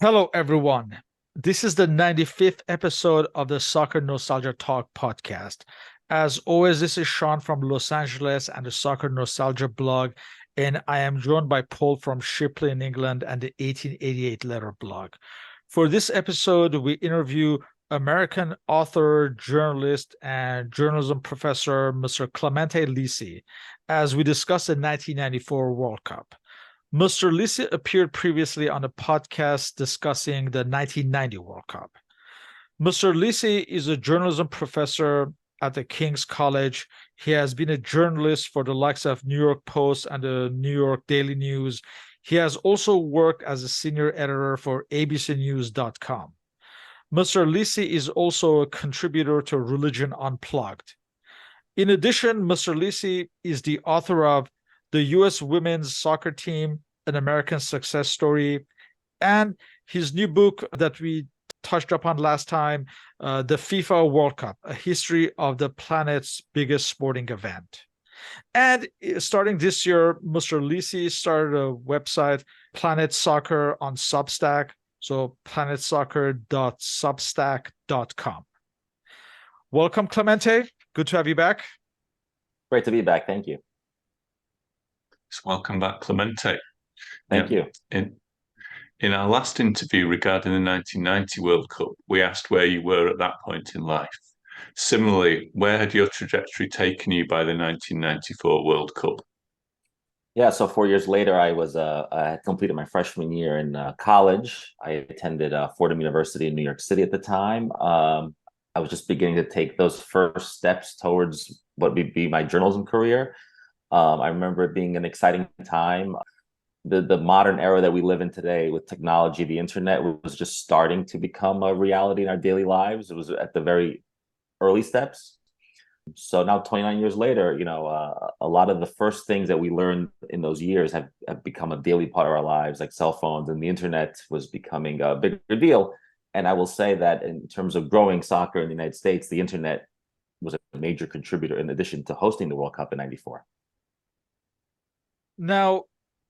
Hello, everyone. This is the 95th episode of the Soccer Nostalgia Talk Podcast. As always, this is Sean from Los Angeles and the Soccer Nostalgia blog, and I am joined by Paul from Shipley in England and the 1888 Letter blog. For this episode, we interview American author, journalist, and journalism professor, Mr. Clemente Lisi, as we discuss the 1994 World Cup. Mr. Lisi appeared previously on a podcast discussing the 1990 World Cup. Mr. Lisi is a journalism professor at the King's College. He has been a journalist for the likes of New York Post and the New York Daily News. He has also worked as a senior editor for abcnews.com. Mr. Lisi is also a contributor to Religion Unplugged. In addition, Mr. Lisi is the author of The U.S. Women's Soccer Team, An American Success Story, and his new book that we touched upon last time, The FIFA World Cup, A History of the Planet's Biggest Sporting Event. And starting this year, Mr. Lisi started a website, Planet Soccer, on Substack, so planetsoccer.substack.com. Welcome, Clemente. Good to have you back. Great to be back. Thank you. Welcome back, Clemente. Thank you. In our last interview regarding the 1990 World Cup, we asked where you were at that point in life. Similarly, where had your trajectory taken you by the 1994 World Cup? Yeah, so 4 years later, I had completed my freshman year in college. I attended Fordham University in New York City at the time. I was just beginning to take those first steps towards what would be my journalism career. I remember it being an exciting time. The modern era that we live in today with technology, the internet was just starting to become a reality in our daily lives. It was at the very early steps. So now 29 years later, a lot of the first things that we learned in those years have become a daily part of our lives, like cell phones, and the internet was becoming a bigger deal. And I will say that in terms of growing soccer in the United States, the internet was a major contributor in addition to hosting the World Cup in 94. Now,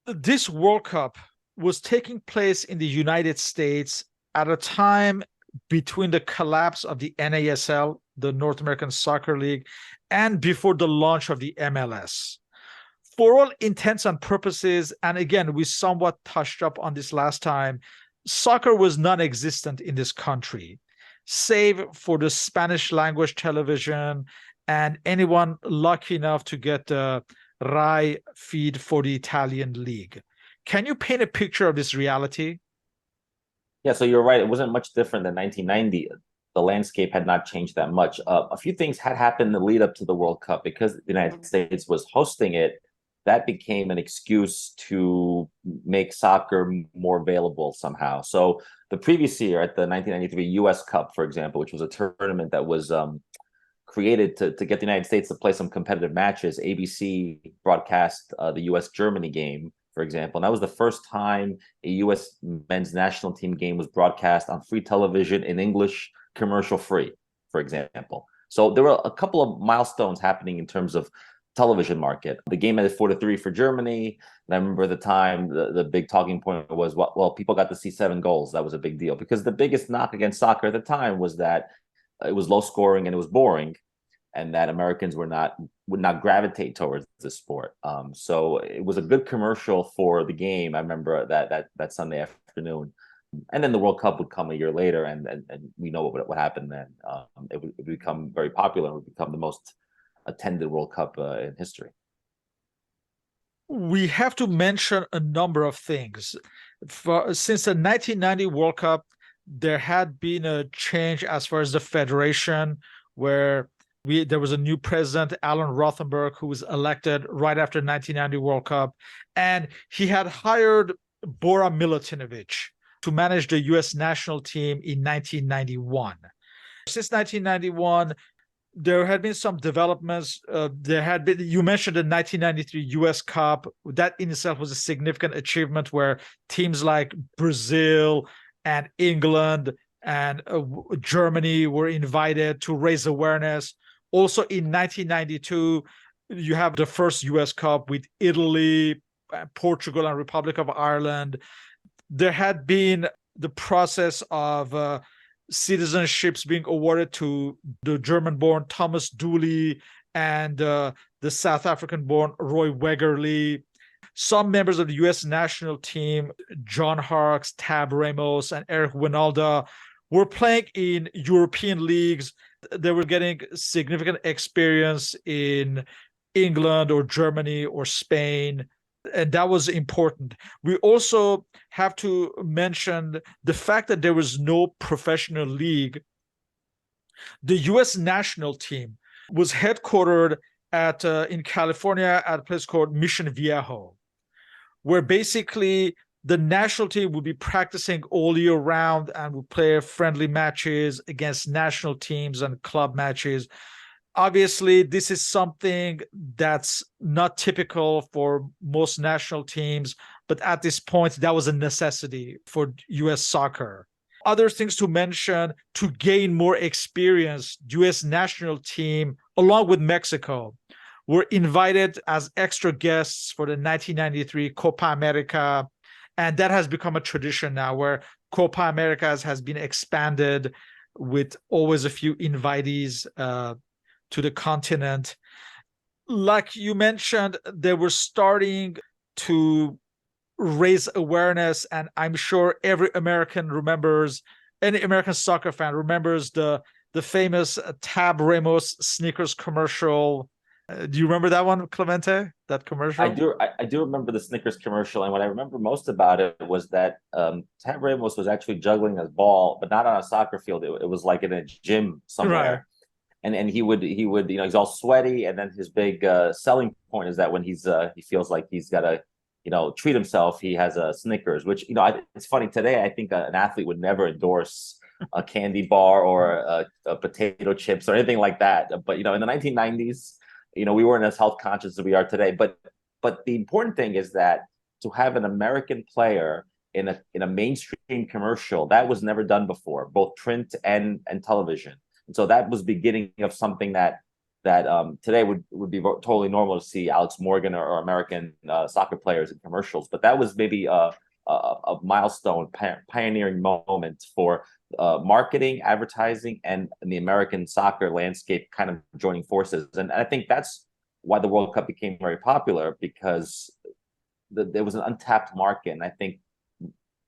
this World Cup was taking place in the United States at a time between the collapse of the NASL, the North American Soccer League, and before the launch of the MLS. For all intents and purposes, and again, we somewhat touched up on this last time, soccer was non-existent in this country, save for the Spanish language television and anyone lucky enough to get the Rai feed for the Italian league. Can you paint a picture of this reality? Yeah, so you're right. It wasn't much different than 1990. The landscape had not changed that much. A few things had happened in the lead up to the World Cup because the United States was hosting it. That became an excuse to make soccer more available somehow. So the previous year at the 1993 U.S. Cup, for example, which was a tournament that was created to get the United States to play some competitive matches, ABC broadcast the U.S.-Germany game, for example. And that was the first time a U.S. men's national team game was broadcast on free television in English, commercial-free, for example. So there were a couple of milestones happening in terms of television market. The game ended 4-3 for Germany. And I remember at the time, the big talking point was, well, people got to see 7 goals. That was a big deal. Because the biggest knock against soccer at the time was that it was low scoring and it was boring, and that Americans would not gravitate towards the sport. So it was a good commercial for the game. I remember that Sunday afternoon. And then the World Cup would come a year later, and we know what happened then. It would become very popular and would become the most attended World Cup in history. We have to mention a number of things. Since the 1990 World Cup, there had been a change as far as the federation, where there was a new president, Alan Rothenberg, who was elected right after 1990 World Cup, and he had hired Bora Milutinovic to manage the U.S. national team in 1991. Since 1991, there had been some developments. You mentioned the 1993 U.S. Cup. That in itself was a significant achievement where teams like Brazil and England and Germany were invited to raise awareness. Also in 1992, you have the first U.S. Cup with Italy, Portugal, and Republic of Ireland. There had been the process of citizenships being awarded to the German-born Thomas Dooley and the South African-born Roy Wegerle. Some members of the U.S. national team, John Harkes, Tab Ramos, and Eric Winalda, were playing in European leagues. They were getting significant experience in England or Germany or Spain, and that was important. We also have to mention the fact that there was no professional league. The U.S. national team was headquartered in California at a place called Mission Viejo, where basically the national team would be practicing all year round and would play friendly matches against national teams and club matches. Obviously, this is something that's not typical for most national teams, but at this point, that was a necessity for U.S. soccer. Other things to mention: to gain more experience, U.S. national team, along with Mexico, were invited as extra guests for the 1993 Copa America. And that has become a tradition now, where Copa America has been expanded with always a few invitees to the continent. Like you mentioned, they were starting to raise awareness, and I'm sure every American soccer fan remembers the famous Tab Ramos Snickers commercial. Do you remember that one, Clemente? That commercial? I do remember the Snickers commercial, and what I remember most about it was that Tab Ramos was actually juggling a ball, but not on a soccer field. It was like in a gym somewhere. Right. And he would he's all sweaty, and then his big selling point is that when he feels like he's got to treat himself, he has a Snickers, which it's funny today. I think an athlete would never endorse a candy bar or a potato chips or anything like that. But in the 1990s, we weren't as health conscious as we are today. But the important thing is that to have an American player in a mainstream commercial, that was never done before, both print and television. And so that was beginning of something that today would be totally normal to see Alex Morgan or American soccer players in commercials. But that was maybe a milestone, pioneering moment for marketing, advertising, and the American soccer landscape kind of joining forces. And I think that's why the World Cup became very popular, because there was an untapped market. And I think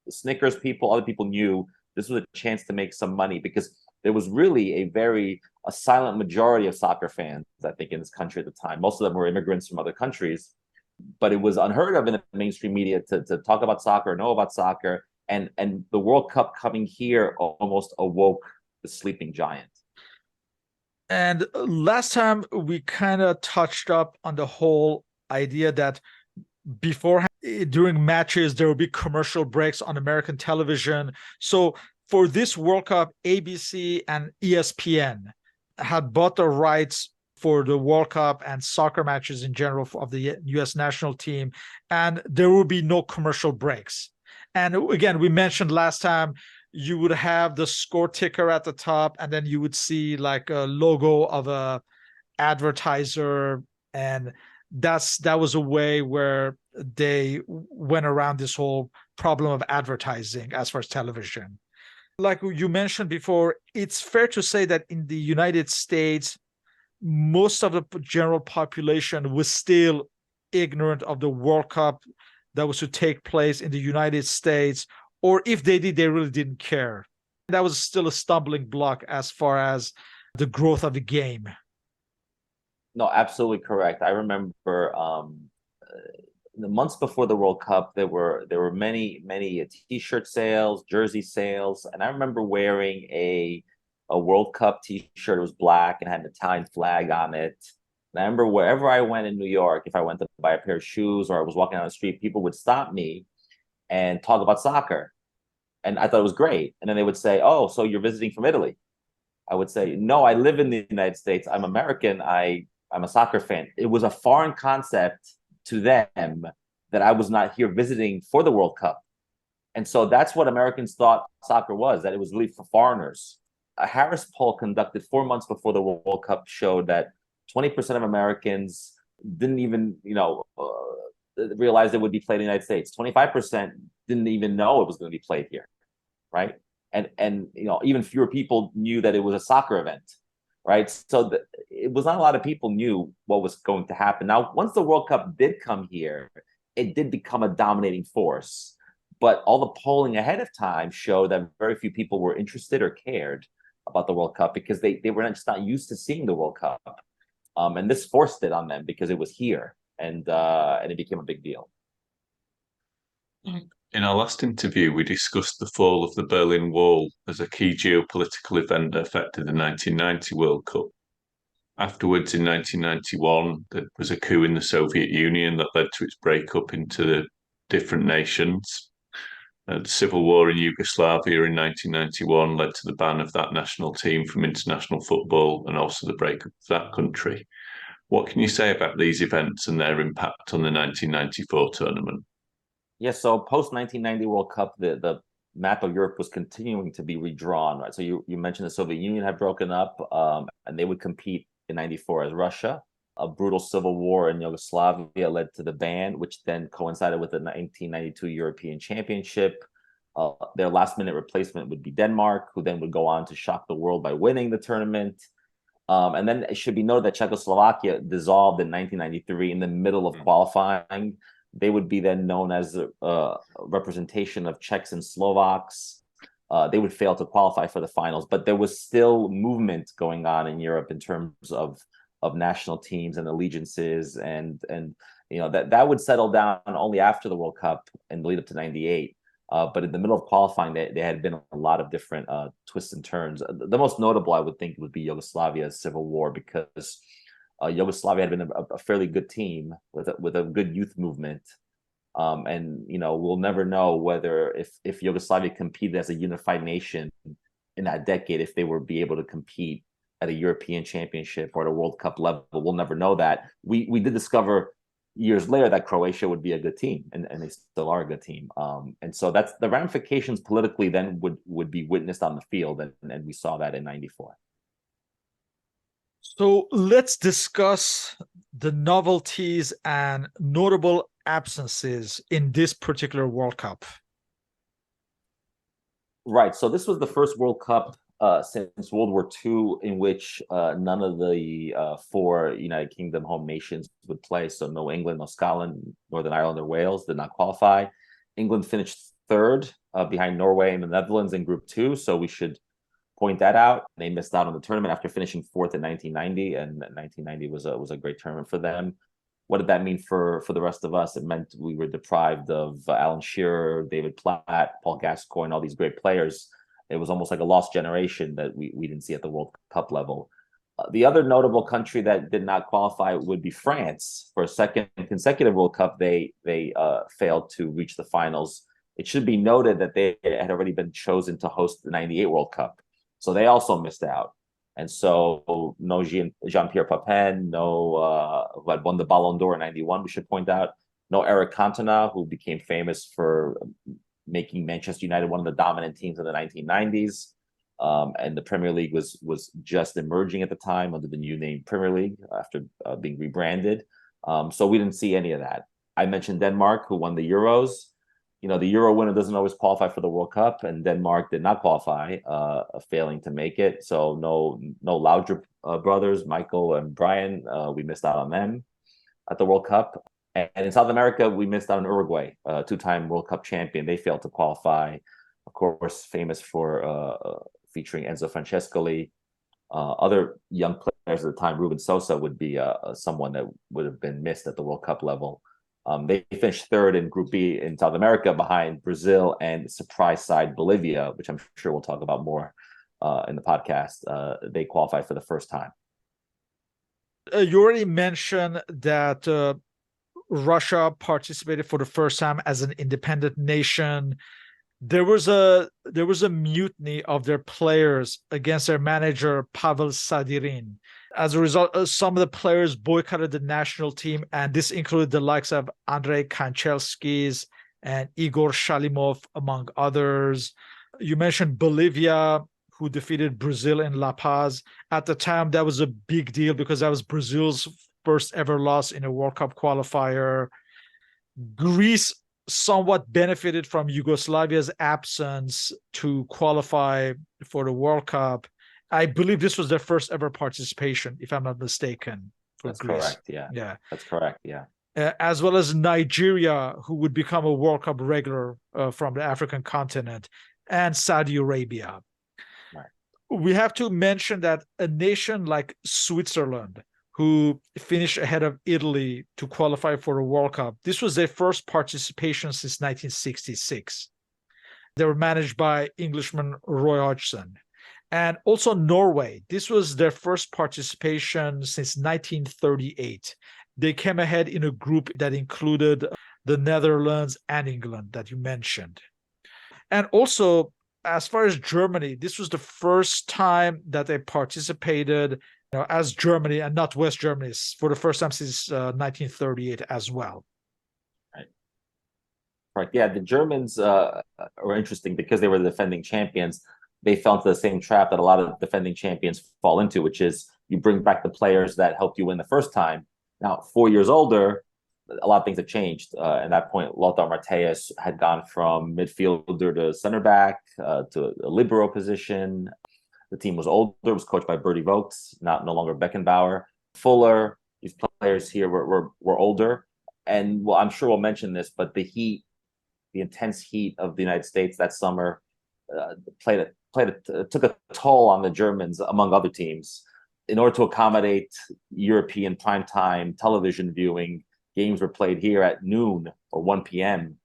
Snickers people, other people knew this was a chance to make some money, because there was really a silent majority of soccer fans, I think, in this country at the time. Most of them were immigrants from other countries, but it was unheard of in the mainstream media to talk about soccer or know about soccer. And the World Cup coming here almost awoke the sleeping giant. And last time we kind of touched up on the whole idea that beforehand, during matches, there will be commercial breaks on American television. So for this World Cup, ABC and ESPN had bought the rights for the World Cup and soccer matches in general of the U.S. national team, and there will be no commercial breaks. And again, we mentioned last time, you would have the score ticker at the top, and then you would see like a logo of a advertiser, and that was a way where they went around this whole problem of advertising as far as television. Like you mentioned before, it's fair to say that in the United States, most of the general population was still ignorant of the World Cup that was to take place in the United States, or if they did, they really didn't care. That was still a stumbling block as far as the growth of the game. No, absolutely correct. I remember the months before the World Cup, there were many T-shirt sales, jersey sales, and I remember wearing a World Cup T-shirt. It was black and had an Italian flag on it. And I remember wherever I went in New York, if I went to buy a pair of shoes or I was walking down the street, people would stop me and talk about soccer, and I thought it was great. And then they would say, "Oh, so you're visiting from Italy?" I would say, "No, I live in the United States. I'm American. I'm a soccer fan." It was a foreign concept to them that I was not here visiting for the World Cup. And so that's what Americans thought soccer was, that it was really for foreigners. A Harris poll conducted 4 months before the World Cup showed that 20% of Americans didn't even, realize it would be played in the United States. 25% didn't even know it was going to be played here. right? And even fewer people knew that it was a soccer event, right? So it was not a lot of people knew what was going to happen. Now, once the World Cup did come here, it did become a dominating force. But all the polling ahead of time showed that very few people were interested or cared about the World Cup because they were just not used to seeing the World Cup. And this forced it on them because it was here, and it became a big deal. In our last interview, we discussed the fall of the Berlin Wall as a key geopolitical event that affected the 1990 World Cup. Afterwards, in 1991, there was a coup in the Soviet Union that led to its breakup into the different nations. The civil war in Yugoslavia in 1991 led to the ban of that national team from international football and also the breakup of that country. What can you say about these events and their impact on the 1994 tournament? Yes, so post 1990 World Cup, the map of Europe was continuing to be redrawn, right? So you mentioned the Soviet Union had broken up, and they would compete in 94 as Russia. A brutal civil war in Yugoslavia led to the ban, which then coincided with the 1992 European Championship. Their last-minute replacement would be Denmark, who then would go on to shock the world by winning the tournament. And then it should be noted that Czechoslovakia dissolved in 1993 in the middle of qualifying. They would be then known as a representation of Czechs and Slovaks. They would fail to qualify for the finals, but there was still movement going on in Europe in terms of national teams and allegiances, and that would settle down only after the World Cup and lead up to 98. But in the middle of qualifying, there had been a lot of different twists and turns. The most notable, I would think, would be Yugoslavia's civil war, because Yugoslavia had been a fairly good team with a good youth movement. And we'll never know whether if Yugoslavia competed as a unified nation in that decade, if they would be able to compete at a European Championship or at a World Cup level. We'll never know that. We did discover years later that Croatia would be a good team, and they still are a good team. And so that's the ramifications politically then would be witnessed on the field, and we saw that in 94. So let's discuss the novelties and notable absences in this particular World Cup. Right. So this was the first World Cup since World War II in which none of the four United Kingdom home nations would play. So no England, no Scotland, Northern Ireland, or Wales did not qualify. England finished third behind Norway and the Netherlands in Group 2. So we should point that out. They missed out on the tournament after finishing fourth in 1990, and 1990 was a great tournament for them. What did that mean for the rest of us? It meant we were deprived of Alan Shearer, David Platt, Paul Gascoigne, all these great players. It was almost like a lost generation that we didn't see at the World Cup level. The other notable country that did not qualify would be France. For a second consecutive World Cup, they failed to reach the finals. It should be noted that they had already been chosen to host the 98 World Cup. So they also missed out. And so no Jean-Pierre Papin, who had won the Ballon d'Or in 91, we should point out. No Eric Cantona, who became famous for making Manchester United one of the dominant teams in the 1990s. And the Premier League was just emerging at the time under the new name Premier League after being rebranded. So we didn't see any of that. I mentioned Denmark, who won the Euros. The Euro winner doesn't always qualify for the World Cup, and Denmark did not qualify, failing to make it. So no Laudrup brothers, Michael and Brian, we missed out on them at the World Cup. And in South America, we missed out on Uruguay, two-time World Cup champion. They failed to qualify, of course, famous for featuring Enzo Francescoli. Other young players at the time, Ruben Sosa would be someone that would have been missed at the World Cup level. They finished third in Group B in South America behind Brazil and surprise side Bolivia, which I'm sure we'll talk about more in the podcast. They qualified for the first time. You already mentioned that Russia participated for the first time as an independent nation. There was a mutiny of their players against their manager Pavel Sadirin. As a result, some of the players boycotted the national team, and this included the likes of Andrei Kanchelskis and Igor Shalimov, among others. You mentioned Bolivia, who defeated Brazil in La Paz. At the time, that was a big deal because that was Brazil's first ever loss in a World Cup qualifier. Greece somewhat benefited from Yugoslavia's absence to qualify for the World Cup. I believe this was their first ever participation, if I'm not mistaken, for That's Greece. correct. Yeah. Yeah. That's correct. Yeah. As well as Nigeria, who would become a World Cup regular from the African continent, and Saudi Arabia. Right. We have to mention that a nation like Switzerland, who finished ahead of Italy to qualify for a World Cup, this was their first participation since 1966. They were managed by Englishman Roy Hodgson. And also Norway, this was their first participation since 1938. They came ahead in a group that included the Netherlands and England that you mentioned. And also, as far as Germany, this was the first time that they participated as Germany and not West Germany for the first time since 1938 as well. Right. Right. Yeah, the Germans were interesting because they were the defending champions. They fell into the same trap that a lot of defending champions fall into, which is you bring back the players that helped you win the first time. Now, 4 years older, a lot of things have changed. At that point, Lothar Matthäus had gone from midfielder to center back to a libero position. The team was older. It was coached by Bertie Vogts, no longer Beckenbauer. Fuller, these players here were older. And well, I'm sure we'll mention this, but the intense heat of the United States that summer took a toll on the Germans, among other teams. In order to accommodate European primetime television viewing, games were played here at noon or 1 p.m.,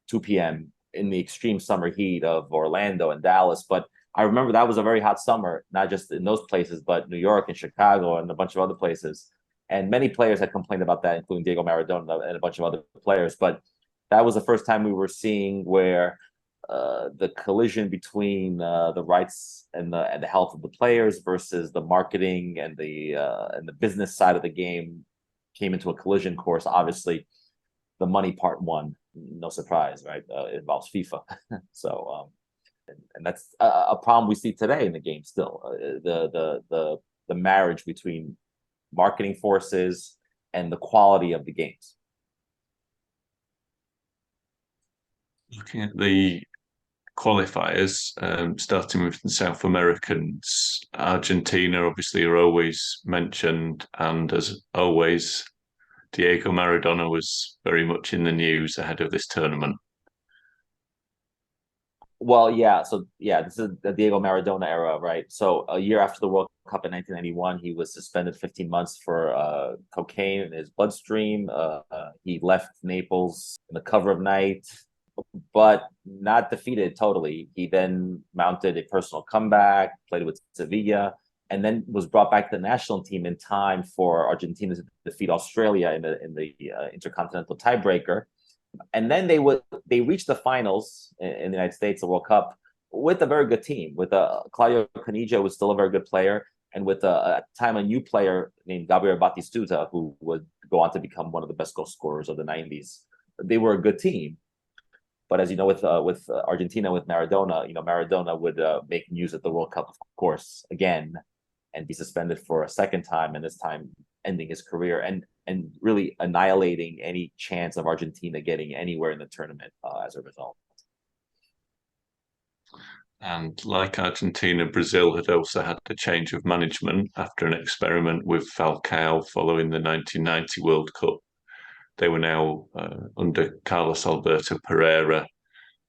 2 p.m. in the extreme summer heat of Orlando and Dallas. But I remember that was a very hot summer, not just in those places, but New York and Chicago and a bunch of other places. And many players had complained about that, including Diego Maradona and a bunch of other players. But that was the first time we were seeing where the collision between the rights and the health of the players versus the marketing and the business side of the game came into a collision course. Obviously, the money part won. No surprise, right? It involves FIFA. So, and that's a problem we see today in the game still. The marriage between marketing forces and the quality of the games. Looking at the qualifiers, starting with the South Americans, Argentina obviously are always mentioned, and as always, Diego Maradona was very much in the news ahead of this tournament. Well, yeah. So, yeah, this is the Diego Maradona era, right? So, a year after the World Cup in 1991, he was suspended 15 months for cocaine in his bloodstream. He left Naples in the cover of night, but not defeated totally. He then mounted a personal comeback, played with Sevilla, and then was brought back to the national team in time for Argentina to defeat Australia in the intercontinental tiebreaker. And then they reached the finals in the United States, the World Cup, with a very good team. With Claudio Caniggia was still a very good player, and with at the time a new player named Gabriel Batistuta, who would go on to become one of the best goal scorers of the 90s. They were a good team. But as you know, with Argentina, with Maradona, Maradona would make news at the World Cup, of course, again, and be suspended for a second time, and this time ending his career and really annihilating any chance of Argentina getting anywhere in the tournament as a result. And like Argentina, Brazil had also had a change of management after an experiment with Falcao following the 1990 World Cup. They were now under Carlos Alberto Pereira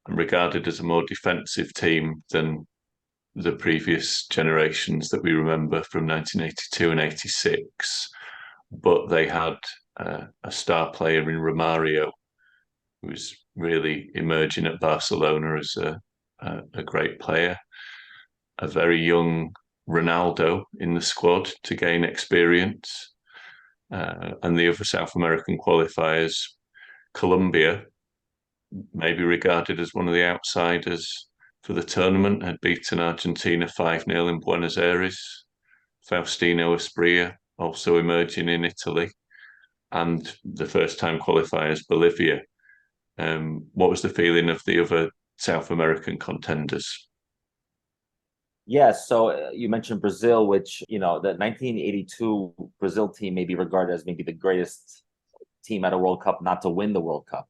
and regarded as a more defensive team than the previous generations that we remember from 1982 and 86. But they had a star player in Romario, who was really emerging at Barcelona as a great player. A very young Ronaldo in the squad to gain experience. And the other South American qualifiers, Colombia, maybe regarded as one of the outsiders for the tournament, had beaten Argentina 5-0 in Buenos Aires. Faustino Asprilla also emerging in Italy. And the first-time qualifiers, Bolivia. What was the feeling of the other South American contenders? Yes, so you mentioned Brazil, which, the 1982 Brazil team may be regarded as maybe the greatest team at a World Cup not to win the World Cup.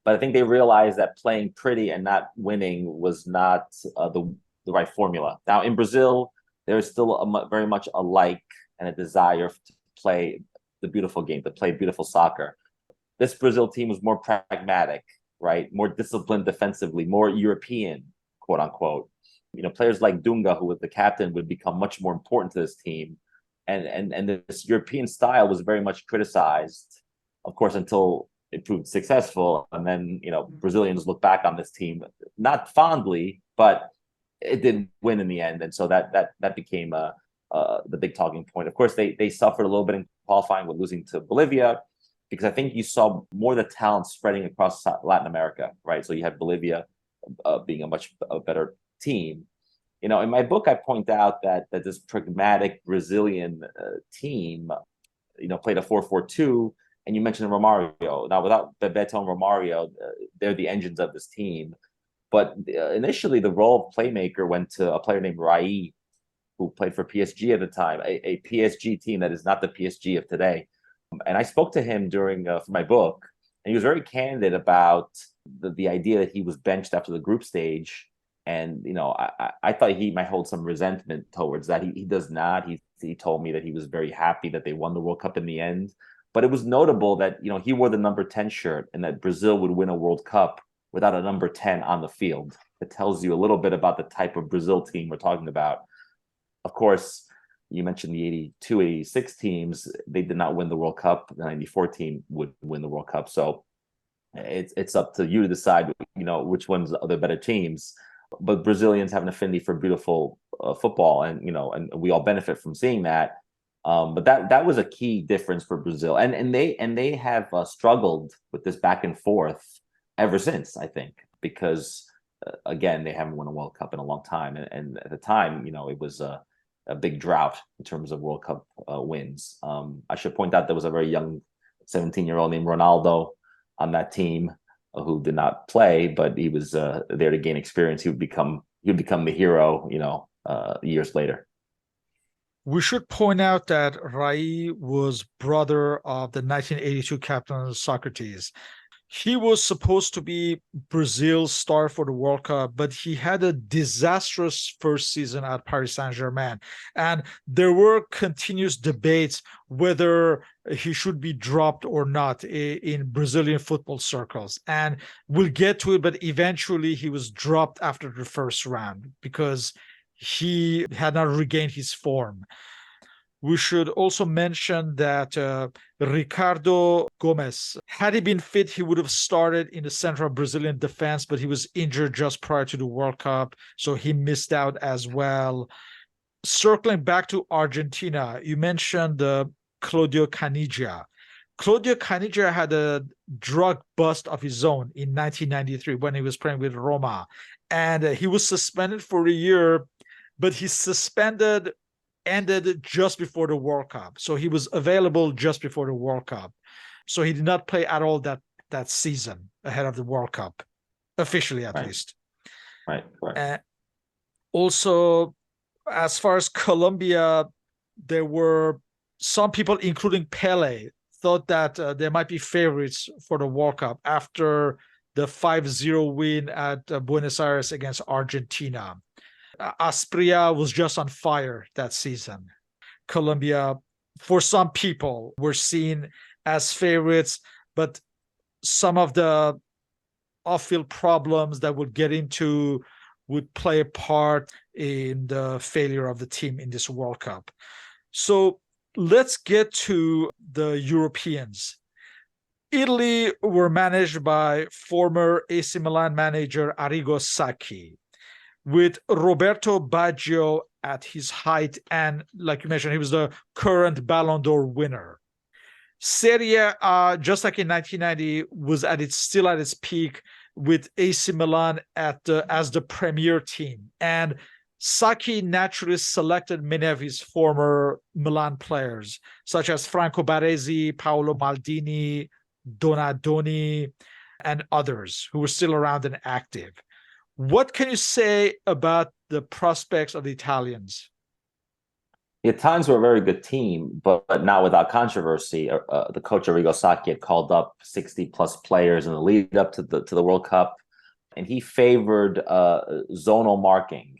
But I think they realized that playing pretty and not winning was not the right formula. Now in Brazil, there is still very much a like and a desire to play the beautiful game, to play beautiful soccer. This Brazil team was more pragmatic, right? More disciplined defensively, more European, quote unquote. Players like Dunga, who was the captain, would become much more important to this team. And this European style was very much criticized, of course, until it proved successful. And then, Brazilians look back on this team, not fondly, but it didn't win in the end. And so that became the big talking point. Of course, they suffered a little bit in qualifying with losing to Bolivia, because I think you saw more of the talent spreading across Latin America, right? So you had Bolivia being a much better team. In my book, I point out that this pragmatic Brazilian team, played a 4-4-2, and you mentioned Romario. Now, without Bebeto and Romario, they're the engines of this team. But initially, the role of playmaker went to a player named Rai, who played for PSG at the time, a PSG team that is not the PSG of today. And I spoke to him during for my book, and he was very candid about the idea that he was benched after the group stage. And I thought he might hold some resentment towards that. He does not. He told me that he was very happy that they won the World Cup in the end. But it was notable that he wore the number 10 shirt, and that Brazil would win a World Cup without a number 10 on the field. It tells you a little bit about the type of Brazil team we're talking about. Of course, you mentioned the 82, 86 teams. They did not win the World Cup. The 94 team would win the World Cup. So it's up to you to decide, which ones are the better teams. But Brazilians have an affinity for beautiful football, and we all benefit from seeing that. But that was a key difference for Brazil, and they have struggled with this back and forth ever since, I think, because again, they haven't won a World Cup in a long time, and at the time, it was a big drought in terms of World Cup wins. I should point out there was a very young 17-year-old named Ronaldo on that team who did not play, but he was there to gain experience. He would become the hero, years later. We should point out that Rai was brother of the 1982 captain Socrates. He was supposed to be Brazil's star for the World Cup, but he had a disastrous first season at Paris Saint-Germain. And there were continuous debates whether he should be dropped or not in Brazilian football circles. And we'll get to it, but eventually he was dropped after the first round because he had not regained his form. We should also mention that Ricardo Gomes, had he been fit, he would have started in the central Brazilian defense, but he was injured just prior to the World Cup, so he missed out as well. Circling back to Argentina, you mentioned Claudio Caniggia. Claudio Caniggia had a drug bust of his own in 1993 when he was playing with Roma, and he was suspended for a year, but he ended just before the World Cup. So he was available just before the World Cup. So he did not play at all that season ahead of the World Cup, officially at least. Right. Also, as far as Colombia, there were some people, including Pele, thought that they might be favorites for the World Cup after the 5-0 win at Buenos Aires against Argentina. Asprilla was just on fire that season. Colombia, for some people, were seen as favorites, but some of the off-field problems that we'll get into would play a part in the failure of the team in this World Cup. So let's get to the Europeans. Italy were managed by former AC Milan manager Arrigo Sacchi, with Roberto Baggio at his height, and like you mentioned, he was the current Ballon d'Or winner. Serie A, just like in 1990, was still at its peak, with AC Milan as the premier team. And Sacchi naturally selected many of his former Milan players, such as Franco Baresi, Paolo Maldini, Donadoni, and others who were still around and active. What can you say about the prospects of the Italians? The Italians were a very good team, but not without controversy. The coach Arrigo Sacchi had called up 60 plus players in the lead up to the World Cup, and he favored zonal marking,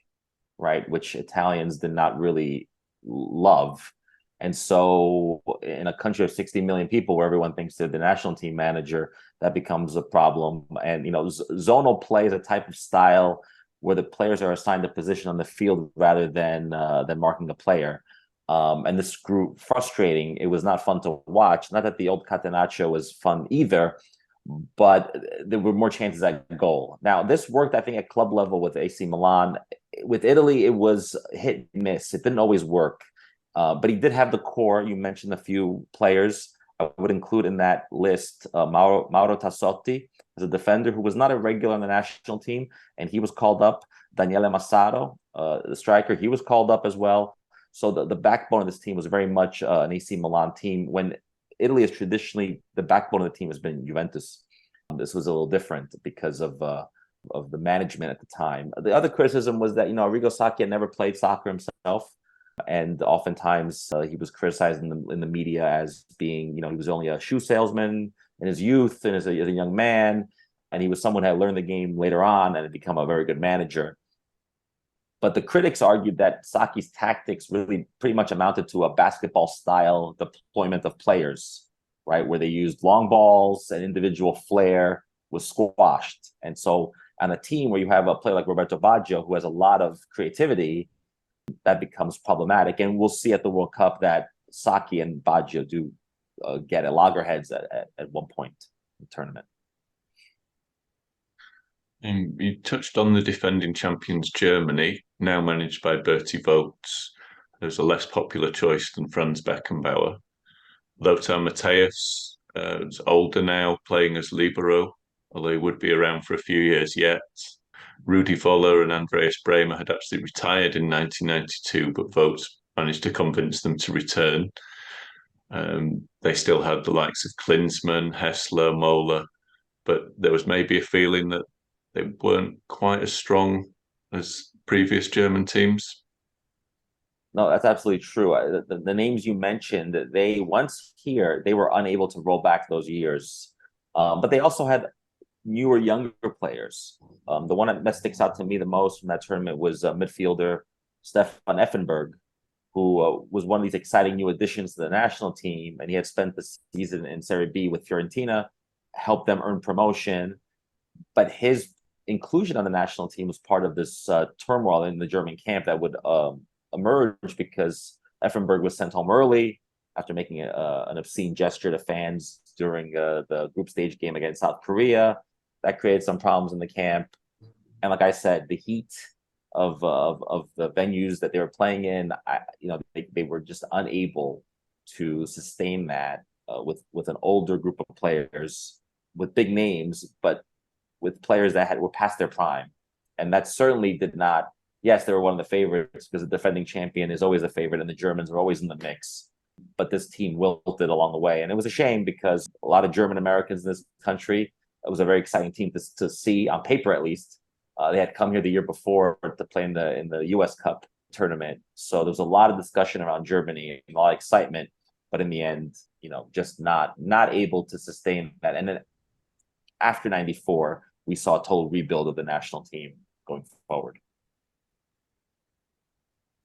right, which Italians did not really love. And so, in a country of 60 million people, where everyone thinks they're the national team manager, that becomes a problem. And zonal play is a type of style where the players are assigned a position on the field rather than marking a player. And this grew frustrating. It was not fun to watch. Not that the old Catenaccio was fun either, but there were more chances at goal. Now, this worked, I think, at club level with AC Milan. With Italy, it was hit and miss. It didn't always work. But he did have the core. You mentioned a few players. I would include in that list Mauro Tassotti as a defender who was not a regular on the national team, and he was called up. Daniele Massaro, the striker, he was called up as well. So the backbone of this team was very much an AC Milan team, when Italy is traditionally the backbone of the team has been Juventus. This was a little different because of the management at the time. The other criticism was that Arrigo Sacchi had never played soccer himself, and oftentimes he was criticized in the media as being, he was only a shoe salesman in his youth and as a young man, and he was someone who had learned the game later on and had become a very good manager. But the critics argued that Sacchi's tactics really pretty much amounted to a basketball style deployment of players, right? Where they used long balls and individual flair was squashed. And so on a team where you have a player like Roberto Baggio, who has a lot of creativity, that becomes problematic. And we'll see at the World Cup that Sacchi and Baggio do get at loggerheads at one point in the tournament. You touched on the defending champions Germany, now managed by Bertie Vogts. There's a less popular choice than Franz Beckenbauer. Lothar Matthäus is older now, playing as libero, although he would be around for a few years yet. Rudi Völler and Andreas Bremer had actually retired in 1992, but Vogts managed to convince them to return. They still had the likes of Klinsmann, Hessler, Moeller, but there was maybe a feeling that they weren't quite as strong as previous German teams. No, that's absolutely true. The names you mentioned, they once here, they were unable to roll back those years. But they also had newer, younger players. The one that sticks out to me the most from that tournament was midfielder Stefan Effenberg, who was one of these exciting new additions to the national team. And he had spent the season in Serie B with Fiorentina, helped them earn promotion. But his inclusion on the national team was part of this turmoil in the German camp that would emerge because Effenberg was sent home early after making an obscene gesture to fans during the group stage game against South Korea. That created some problems in the camp. And like I said, the heat of the venues that they were playing in, they were just unable to sustain that with an older group of players with big names, but with players that were past their prime. And that certainly did not, yes, they were one of the favorites because the defending champion is always a favorite and the Germans are always in the mix. But this team wilted along the way. And it was a shame because a lot of German Americans in this country, it was a very exciting team to see, on paper at least. They had come here the year before to play in the US Cup tournament. So there was a lot of discussion around Germany and a lot of excitement. But in the end, just not able to sustain that. And then after 94, we saw a total rebuild of the national team going forward.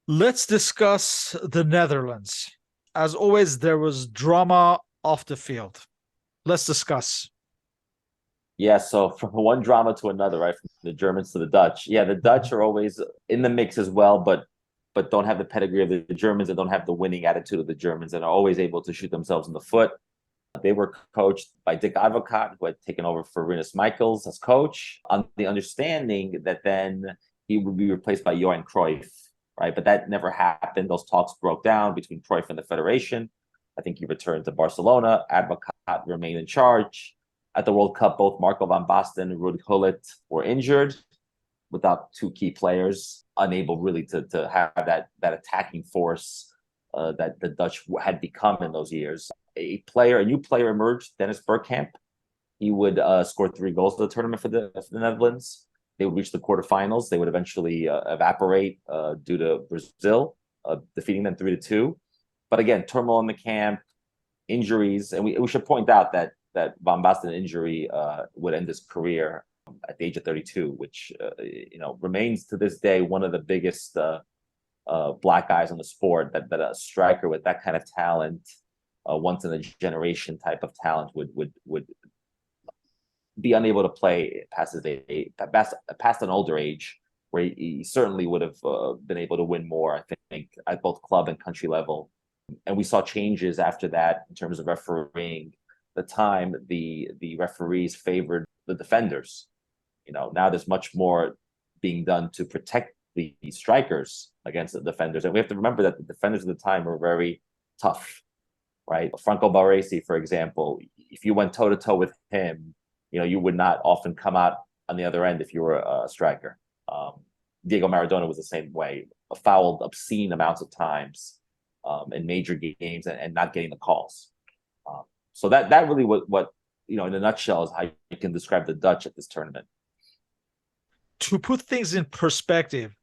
Let's discuss the Netherlands. As always, there was drama off the field. Let's discuss. Yeah, so from one drama to another, right? From the Germans to the Dutch. Yeah, the Dutch are always in the mix as well, but don't have the pedigree of the Germans and don't have the winning attitude of the Germans and are always able to shoot themselves in the foot. They were coached by Dick Advocaat, who had taken over for Rinus Michels as coach, on the understanding that then he would be replaced by Johan Cruyff, right? But that never happened. Those talks broke down between Cruyff and the Federation. I think he returned to Barcelona. Advocaat remained in charge. At the World Cup, both Marco van Basten and Ruud Gullit were injured, without two key players, unable really to have that attacking force that the Dutch had become in those years. A new player emerged, Dennis Bergkamp. He would score 3 goals in the tournament for the Netherlands. They would reach the quarterfinals. They would eventually evaporate due to Brazil. defeating them 3-2. But again, turmoil in the camp, injuries, and we should point out that Van Basten injury would end his career at the age of 32, which remains to this day one of the biggest black eyes on the sport. That a striker with that kind of talent, once in a generation type of talent, would be unable to play past an older age, where he certainly would have been able to win more, I think, at both club and country level. And we saw changes after that in terms of refereeing. At the time, the referees favored the defenders. Now there's much more being done to protect the strikers against the defenders. And we have to remember that the defenders at the time were very tough, right? Franco Baresi, for example, if you went toe-to-toe with him, you would not often come out on the other end if you were a striker. Diego Maradona was the same way, fouled obscene amounts of times in major games and not getting the calls. So that really what in a nutshell is how you can describe the Dutch at this tournament. To put things in perspective,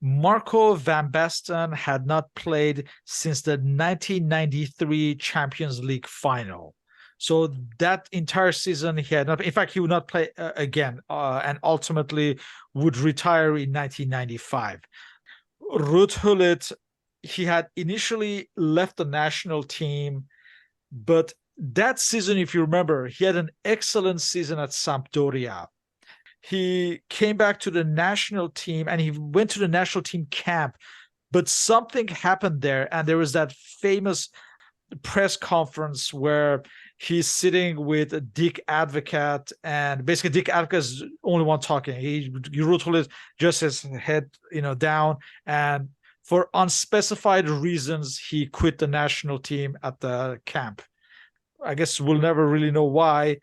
Marco van Basten had not played since the 1993 Champions League final. So that entire season he had not. In fact, he would not play again, and ultimately would retire in 1995. Ruud Gullit, he had initially left the national team, but that season, if you remember, he had an excellent season at Sampdoria. He came back to the national team and he went to the national team camp, but something happened there. And there was that famous press conference where he's sitting with Dick Advocaat, and basically Dick Advocaat is the only one talking. Ruud Gullit just his head, down, and for unspecified reasons, he quit the national team at the camp. I guess we'll never really know why.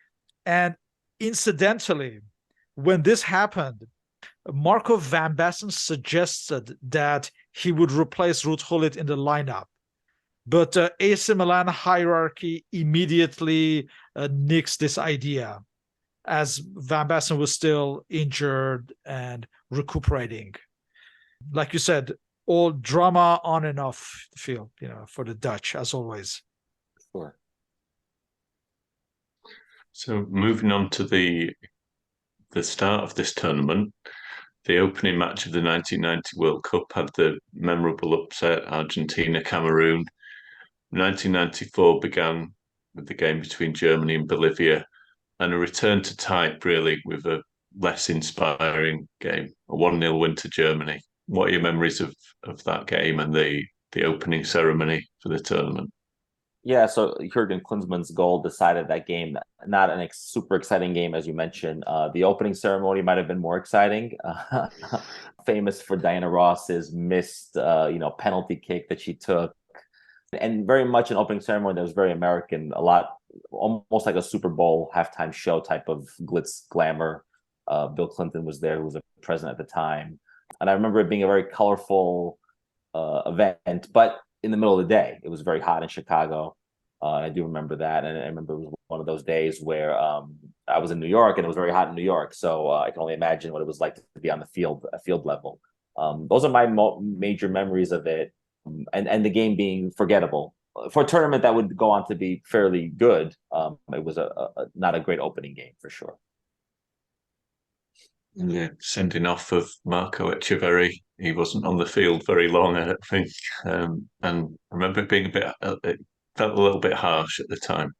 And incidentally, when this happened, Marco van Basten suggested that he would replace Ruud Gullit in the lineup. But AC Milan hierarchy immediately nixed this idea, as Van Basten was still injured and recuperating. Like you said, all drama on and off the field, for the Dutch, as always. Sure. So moving on to the start of this tournament, the opening match of the 1990 World Cup had the memorable upset Argentina-Cameroon. 1994 began with the game between Germany and Bolivia, and a return to type, really, with a less inspiring game, a 1-0 win to Germany. What are your memories of that game and the opening ceremony for the tournament? Yeah, so Jurgen Klinsmann's goal decided that game. Not an super exciting game, as you mentioned. The opening ceremony might have been more exciting. Famous for Diana Ross's missed, penalty kick that she took, and very much an opening ceremony that was very American. A lot, almost like a Super Bowl halftime show type of glitz glamour. Bill Clinton was there, who was a president at the time, and I remember it being a very colorful event, but in the middle of the day. It was very hot in Chicago. I do remember that. And I remember it was one of those days where I was in New York and it was very hot in New York. So I can only imagine what it was like to be on the field level. Those are my major memories of it. And the game being forgettable. For a tournament that would go on to be fairly good, it was not a great opening game for sure. Yeah, sending off of Marco Etcheverry. He wasn't on the field very long, I don't think. And I remember it being it felt a little bit harsh at the time.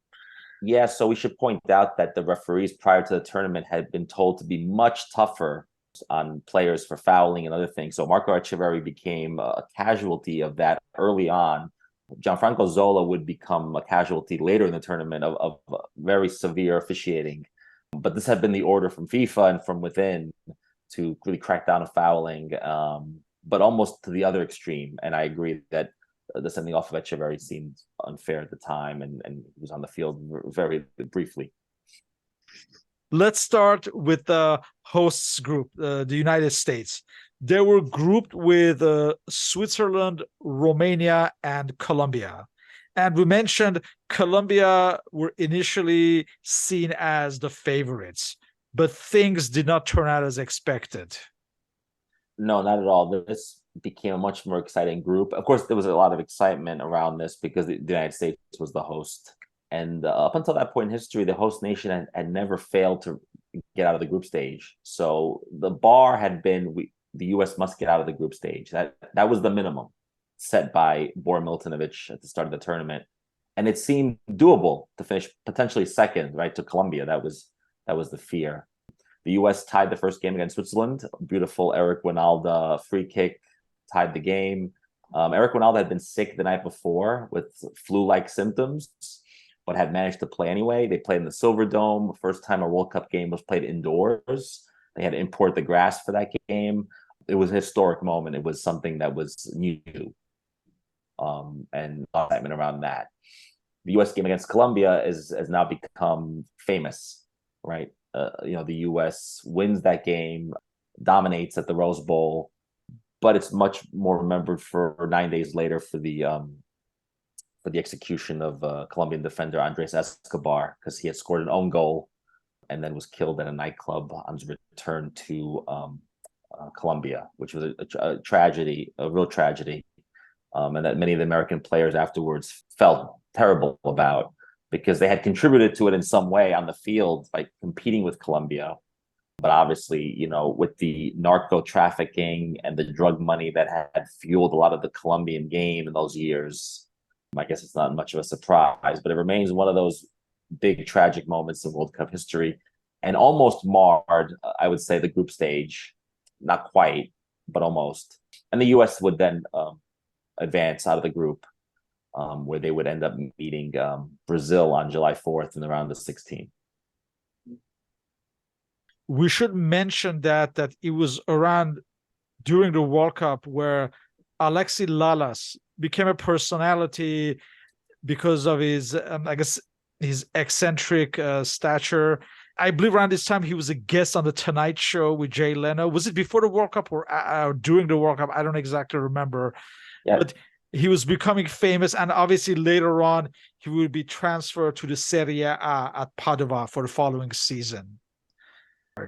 Yeah, so we should point out that the referees prior to the tournament had been told to be much tougher on players for fouling and other things. So Marco Etcheverry became a casualty of that early on. Gianfranco Zola would become a casualty later in the tournament of very severe officiating. But this had been the order from FIFA and from within to really crack down on fouling, but almost to the other extreme. And I agree that the sending off of Etcheverry seemed unfair at the time, and he was on the field very briefly. Let's start with the hosts group, the United States. They were grouped with Switzerland, Romania, and Colombia. And we mentioned Colombia were initially seen as the favorites, but things did not turn out as expected. No, not at all. This became a much more exciting group. Of course, there was a lot of excitement around this because the United States was the host. And up until that point in history, the host nation had never failed to get out of the group stage. So the bar had been the U.S. must get out of the group stage. That was the minimum set by Bor Milutinovic at the start of the tournament. And it seemed doable to finish potentially second, right, to Colombia. That was the fear. The U.S. tied the first game against Switzerland. Beautiful Eric Winalda free kick tied the game. Eric Winalda had been sick the night before with flu-like symptoms, but had managed to play anyway. They played in the Silver Dome. First time a World Cup game was played indoors. They had to import the grass for that game. It was a historic moment. It was something that was new, and excitement around that. The U.S. game against Colombia has now become famous, right? The U.S. wins that game, dominates at the Rose Bowl, but it's much more remembered for 9 days later for the execution of Colombian defender Andres Escobar, because he had scored an own goal and then was killed at a nightclub on his return to Colombia, which was a tragedy, a real tragedy, and that many of the American players afterwards felt terrible about, because they had contributed to it in some way on the field by competing with Colombia. But obviously, with the narco trafficking and the drug money that had fueled a lot of the Colombian game in those years, I guess it's not much of a surprise, but it remains one of those big tragic moments in World Cup history, and almost marred, I would say, the group stage. Not quite, but almost. And the U.S. would then advance out of the group, where they would end up meeting Brazil on July 4th in the round of 16. We should mention that it was around during the World Cup where Alexi Lalas became a personality because of his, I guess, his eccentric stature. I believe around this time he was a guest on the Tonight Show with Jay Leno. Was it before the World Cup or during the World Cup? I don't exactly remember. Yeah. But he was becoming famous, and obviously later on he would be transferred to the Serie A at Padova for the following season.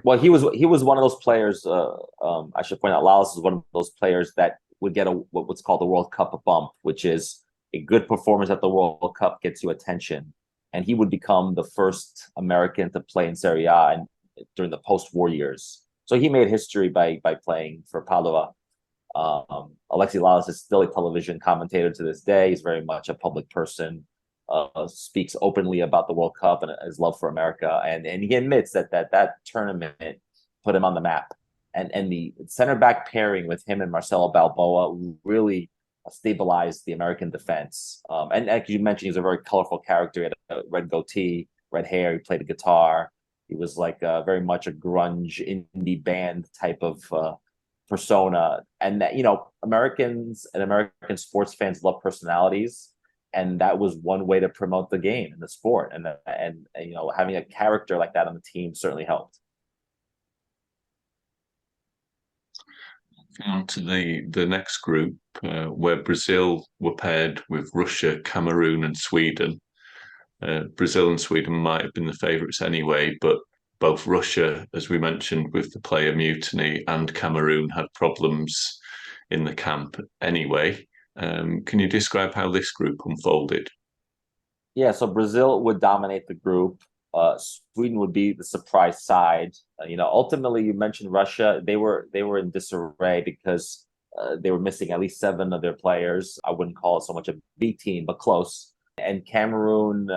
Well, he was one of those players. I should point out, Lalas is one of those players that would get what's called the World Cup bump, which is a good performance at the World Cup gets you attention, and he would become the first American to play in Serie A during the post-war years. So he made history by playing for Padova. Alexi Lalas is still a television commentator to this day. He's very much a public person, speaks openly about the World Cup and his love for America. And he admits that tournament put him on the map. And the center back pairing with him and Marcelo Balboa really stabilized the American defense. And as you mentioned, he's a very colorful character. He had a red goatee, red hair. He played the guitar. He was like very much a grunge indie band type of persona. And that, Americans and American sports fans love personalities, and that was one way to promote the game and the sport. And having a character like that on the team certainly helped. On to the next group, where Brazil were paired with Russia, Cameroon, and Sweden. Brazil and Sweden might have been the favourites anyway, but both Russia, as we mentioned, with the player mutiny, and Cameroon had problems in the camp anyway. Can you describe how this group unfolded? Yeah, so Brazil would dominate the group. Sweden would be the surprise side. Ultimately, you mentioned Russia. They were in disarray because they were missing at least 7 of their players. I wouldn't call it so much a B team, but close. And Cameroon,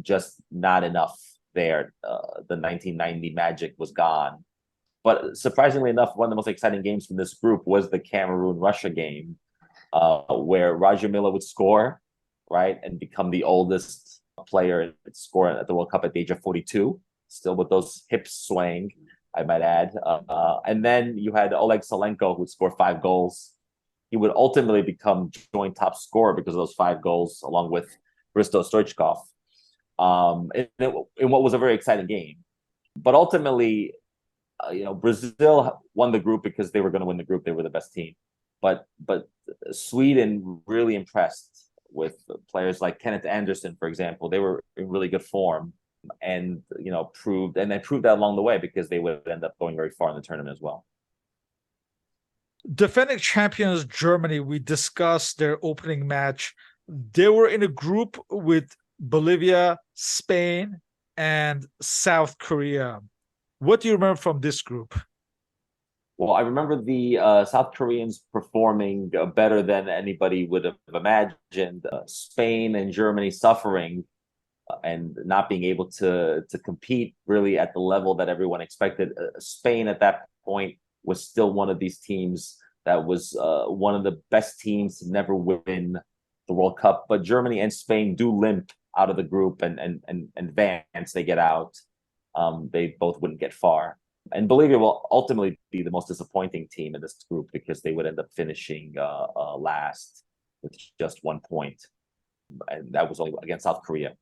just not enough there. The 1990 magic was gone. But surprisingly enough, one of the most exciting games from this group was the Cameroon-Russia game, where Roger Milla would score, right, and become the oldest player to score at the World Cup at the age of 42, still with those hips swaying, I might add. And then you had Oleg Salenko, who would score 5 goals. He would ultimately become joint top scorer because of those 5 goals, along with Hristo Stoichkov, in what was a very exciting game. But ultimately, Brazil won the group because they were going to win the group. They were the best team. But Sweden really impressed with players like Kenneth Anderson, for example. They were in really good form, and proved that along the way, because they would end up going very far in the tournament as well. Defending champions Germany, we discussed their opening match. They were in a group with Bolivia, Spain, and South Korea. What do you remember from this group? Well, I remember the South Koreans performing better than anybody would have imagined. Spain and Germany suffering and not being able to compete really at the level that everyone expected. Spain at that point was still one of these teams that was one of the best teams to never win the World Cup. But Germany and Spain do limp out of the group and advance. They get out. They both wouldn't get far. And Bolivia will ultimately be the most disappointing team in this group because they would end up finishing last with just 1 point. And that was only against South Korea.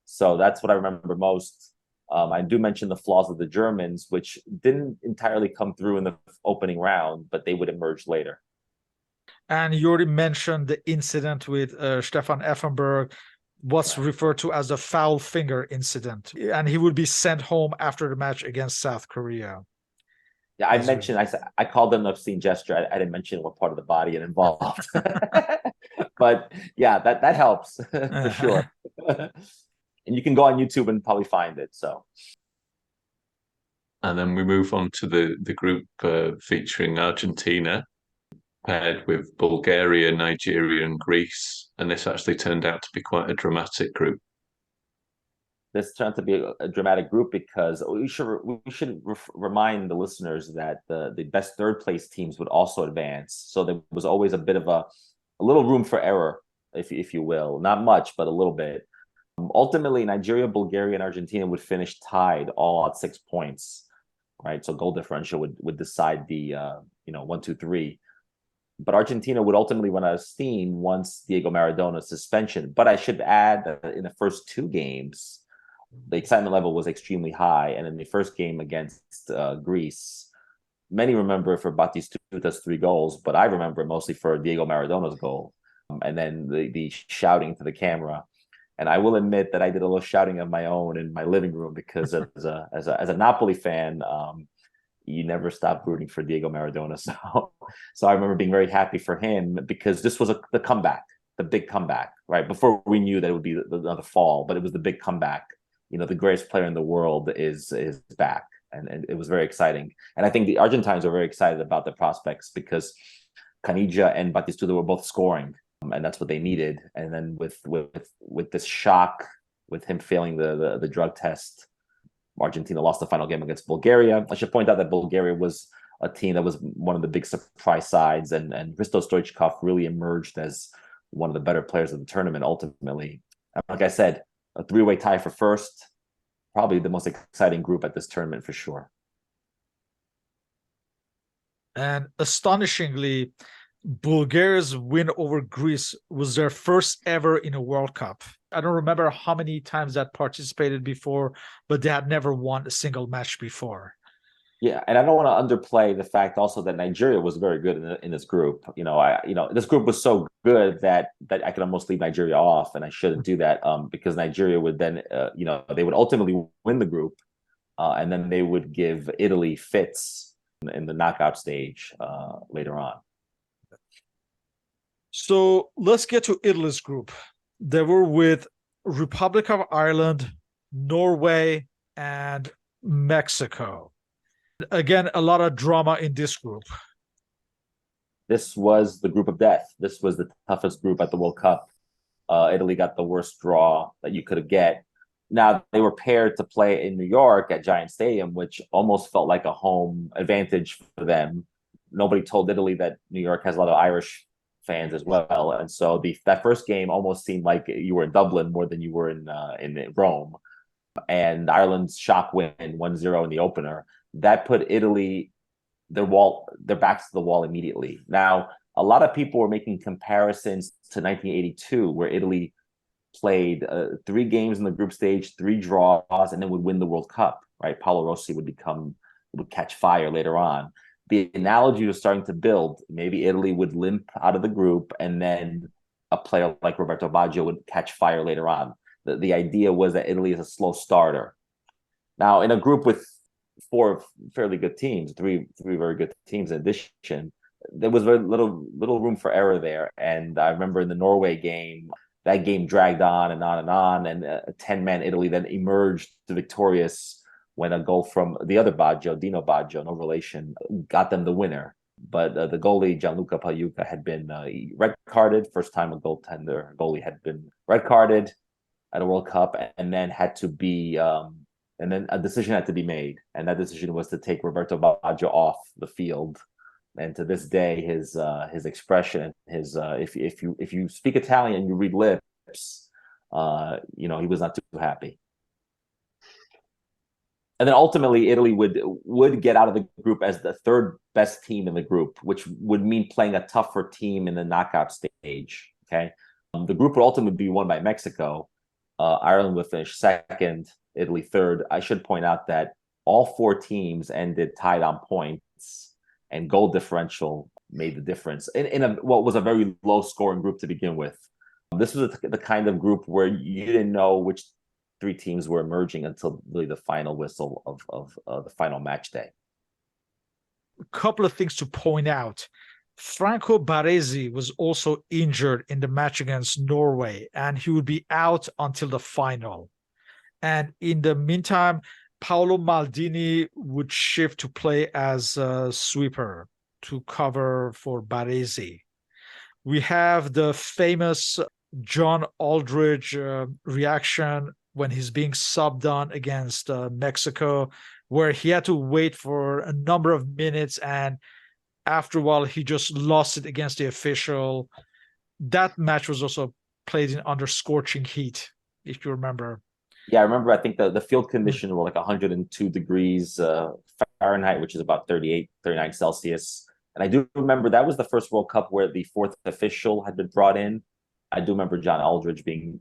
So that's what I remember most. I do mention the flaws of the Germans, which didn't entirely come through in the opening round, but they would emerge later. And you already mentioned the incident with Stefan Effenberg, what's referred to as the foul finger incident. And he would be sent home after the match against South Korea. Yeah, I mentioned, I called it an obscene gesture. I didn't mention what part of the body it involved. But yeah, that helps for sure. And you can go on YouTube and probably find it. So, and then we move on to the group featuring Argentina, paired with Bulgaria, Nigeria, and Greece. And this actually turned out to be quite a dramatic group. This turned out to be a dramatic group because we should remind the listeners that the best third place teams would also advance. So there was always a bit of a little room for error, if you will, not much, but a little bit. Ultimately, Nigeria, Bulgaria, and Argentina would finish tied all at 6 points, right? So goal differential would decide the 1, 2, 3. But Argentina would ultimately run out of steam once Diego Maradona's suspension. But I should add that in the first 2 games, the excitement level was extremely high. And in the first game against Greece, many remember it for Batistuta's 3 goals, but I remember it mostly for Diego Maradona's goal. And then the shouting to the camera. And I will admit that I did a little shouting of my own in my living room because as a Napoli fan, you never stop rooting for Diego Maradona. So I remember being very happy for him because this was the comeback, the big comeback, right? Before we knew that it would be the fall, but it was the big comeback. The greatest player in the world is back. And it was very exciting. And I think the Argentines are very excited about the prospects because Caniggia and Batistuta were both scoring. And that's what they needed. And then with this shock, with him failing the drug test, Argentina lost the final game against Bulgaria. I should point out that Bulgaria was a team that was one of the big surprise sides, and Hristo Stoichkov really emerged as one of the better players of the tournament ultimately. And like I said, a 3-way tie for first, probably the most exciting group at this tournament for sure. And astonishingly, Bulgaria's win over Greece was their first ever in a World Cup. I don't remember how many times that participated before, but they had never won a single match before. Yeah, and I don't want to underplay the fact also that Nigeria was very good in this group. This group was so good that I could almost leave Nigeria off, and I shouldn't do that because Nigeria would then, they would ultimately win the group, and then they would give Italy fits in the knockout stage later on. So let's get to Italy's group. They were with Republic of Ireland, Norway, and Mexico. Again, a lot of drama in this group. This was the group of death. This was the toughest group at the World Cup. Italy got the worst draw that you could get. Now, they were paired to play in New York at Giant Stadium, which almost felt like a home advantage for them. Nobody told Italy that New York has a lot of Irish fans as well, and so that first game almost seemed like you were in Dublin more than you were in Rome. And Ireland's shock win 1-0 in the opener that put Italy their backs to the wall immediately. Now, a lot of people were making comparisons to 1982, where Italy played 3 games in the group stage, 3 draws, and then would win the World Cup. Right, Paolo Rossi would catch fire later on. The analogy was starting to build. Maybe Italy would limp out of the group, and then a player like Roberto Baggio would catch fire later on. The idea was that Italy is a slow starter. Now, in a group with 4 fairly good teams, three very good teams in addition, there was very little room for error there. And I remember in the Norway game, that game dragged on and on and on, and a 10-man Italy then emerged victorious when a goal from the other Baggio, Dino Baggio, no relation, got them the winner. But the goalie, Gianluca Pagliuca, had been red carded. First time a goalie had been red carded at a World Cup, and then had to be and then a decision had to be made, and that decision was to take Roberto Baggio off the field. And to this day, his expression, his if you speak Italian, you read lips, he was not too happy. And then ultimately, Italy would get out of the group as the third best team in the group, which would mean playing a tougher team in the knockout stage. Okay, the group would ultimately be won by Mexico. Ireland would finish second, Italy third. I should point out that all four teams ended tied on points, and goal differential made the difference in what was a very low scoring group to begin with. This was the kind of group where you didn't know which three teams were emerging until really the final whistle of the final match day. A couple of things to point out. Franco Baresi was also injured in the match against Norway, and he would be out until the final. And in the meantime, Paolo Maldini would shift to play as a sweeper to cover for Baresi. We have the famous John Aldridge reaction when he's being subbed on against Mexico, where he had to wait for a number of minutes, and after a while he just lost it against the official. That match was also played in under scorching heat, if you remember. Yeah, I remember. I think the field conditions were like 102 degrees Fahrenheit, which is about 38, 39 Celsius. And I do remember that was the first World Cup where the fourth official had been brought in. I do remember John Aldridge being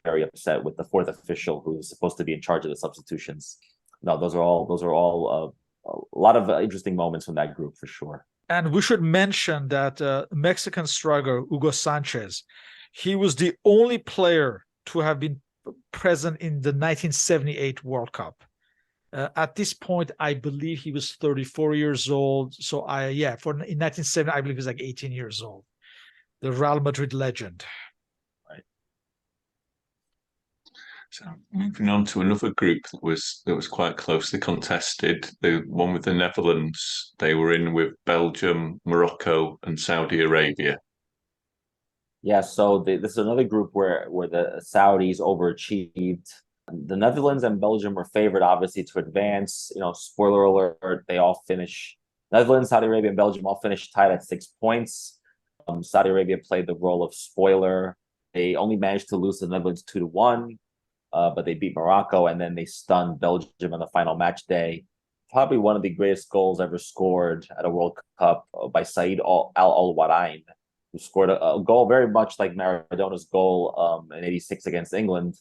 very upset with the fourth official who was supposed to be in charge of the substitutions. No, those are all a lot of interesting moments from that group for sure. And we should mention that Mexican striker Hugo Sanchez, he was the only player to have been present in the 1978 World Cup. At this point, I believe he was 34 years old. So in 1970, I believe he was like 18 years old. The Real Madrid legend. Right. So moving on to another group that was quite closely contested, the one with the Netherlands. They were in with Belgium, Morocco, and Saudi Arabia. Yeah, so this is another group where the Saudis overachieved. The Netherlands and Belgium were favored, obviously, to advance. Spoiler alert, they all finish. Netherlands, Saudi Arabia, and Belgium all finished tied at 6 points. Saudi Arabia played the role of spoiler. They only managed to lose the Netherlands 2-1, but they beat Morocco, and then they stunned Belgium on the final match day. Probably one of the greatest goals ever scored at a World Cup by Said Al-Warain, who scored a goal very much like Maradona's goal in '86 against England.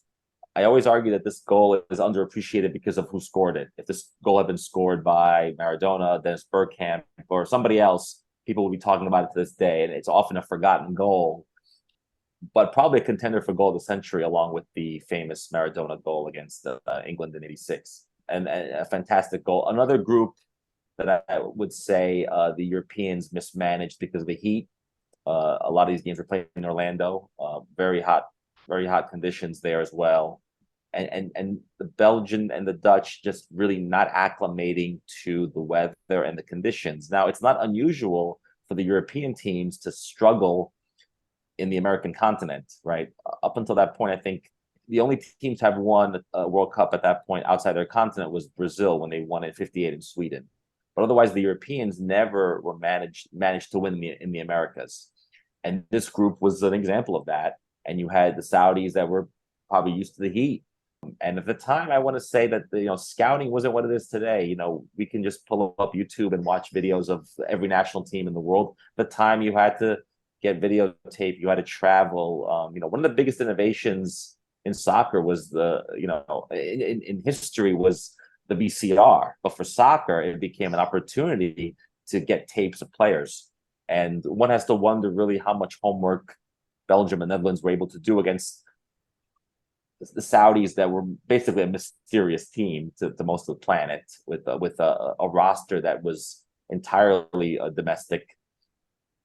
I always argue that this goal is underappreciated because of who scored it. If this goal had been scored by Maradona, Dennis Bergkamp, or somebody else, people will be talking about it to this day, and it's often a forgotten goal, but probably a contender for goal of the century, along with the famous Maradona goal against England in '86, and a fantastic goal. Another group that I would say the Europeans mismanaged because of the heat. A lot of these games were played in Orlando, very hot conditions there as well. And the Belgian and the Dutch just really not acclimating to the weather and the conditions. Now, it's not unusual for the European teams to struggle in the American continent, right? Up until that point, I think the only teams to have won a World Cup at that point outside their continent was Brazil when they won in '58 in Sweden. But otherwise, the Europeans never were managed to win in the Americas. And this group was an example of that. And you had the Saudis that were probably used to the heat. And at the time, I want to say that scouting wasn't what it is today. We can just pull up YouTube and watch videos of every national team in the world. At the time, you had to get videotape. You had to travel. One of the biggest innovations in soccer was in history was the VCR. But for soccer, it became an opportunity to get tapes of players. And one has to wonder really how much homework Belgium and Netherlands were able to do against the Saudis that were basically a mysterious team to most of the planet with a roster that was entirely domestic.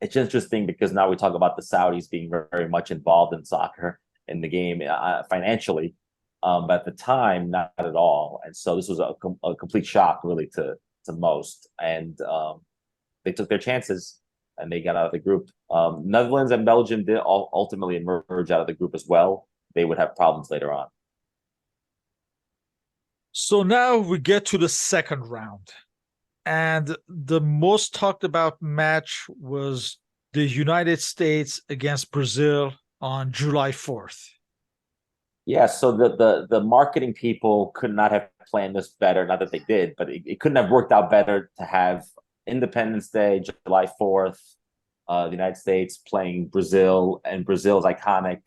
it's interesting because now we talk about the Saudis being very, very much involved in soccer in the game financially, but at the time, not at all. And so this was a complete shock, really, to most. And they took their chances and they got out of the group. Netherlands and Belgium did ultimately emerge out of the group as well. They would have problems later on. So now we get to the second round. And the most talked about match was the United States against Brazil on July 4th. Yeah, so the marketing people could not have planned this better. Not that they did, but it couldn't have worked out better to have Independence Day, July 4th, the United States playing Brazil, and Brazil's iconic.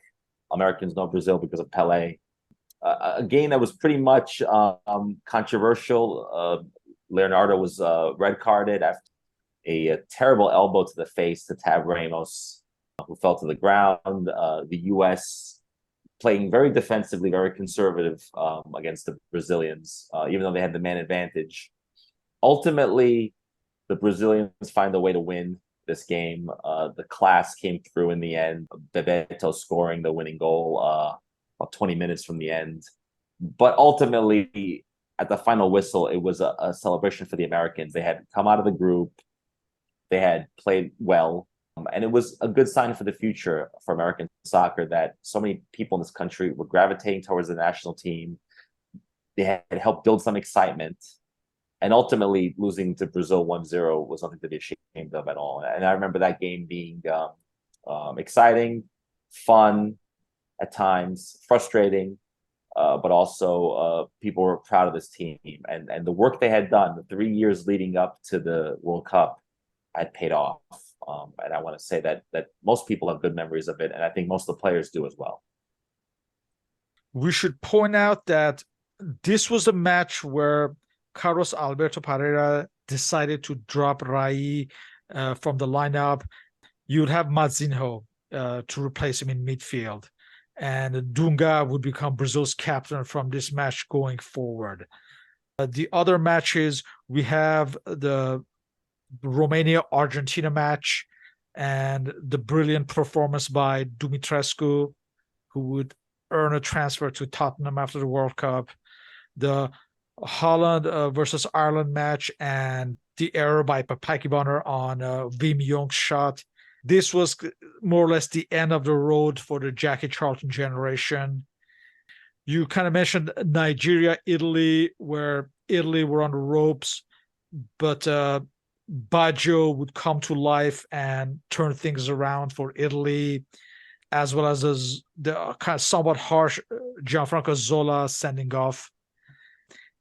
Americans know Brazil because of Pelé. A game that was pretty much controversial. Leonardo was red carded after a terrible elbow to the face to Tab Ramos, who fell to the ground. The U.S. playing very defensively, very conservative against the Brazilians, even though they had the man advantage. Ultimately, the Brazilians find a way to win this game. The class came through in the end. Bebeto scoring the winning goal about 20 minutes from the end. But ultimately, at the final whistle, it was a celebration for the Americans. They had come out of the group. They had played well. And it was a good sign for the future for American soccer that so many people in this country were gravitating towards the national team. They had helped build some excitement. And ultimately, losing to Brazil 1-0 was nothing to be ashamed of at all. And I remember that game being exciting, fun at times, frustrating, but also people were proud of this team. And the work they had done, the 3 years leading up to the World Cup, had paid off. And I want to say that most people have good memories of it, and I think most of the players do as well. We should point out that this was a match where Carlos Alberto Parreira decided to drop Rai from the lineup. You'd have Mazinho to replace him in midfield, and Dunga would become Brazil's captain from this match going forward. The other matches, we have the Romania-Argentina match and the brilliant performance by Dumitrescu, who would earn a transfer to Tottenham after the World Cup. The Holland versus Ireland match and the error by Pakiboner on Wim Jong's shot. This was more or less the end of the road for the Jackie Charlton generation. You kind of mentioned Nigeria, Italy, where Italy were on the ropes, but Baggio would come to life and turn things around for Italy, as well as the kind of somewhat harsh Gianfranco Zola sending off.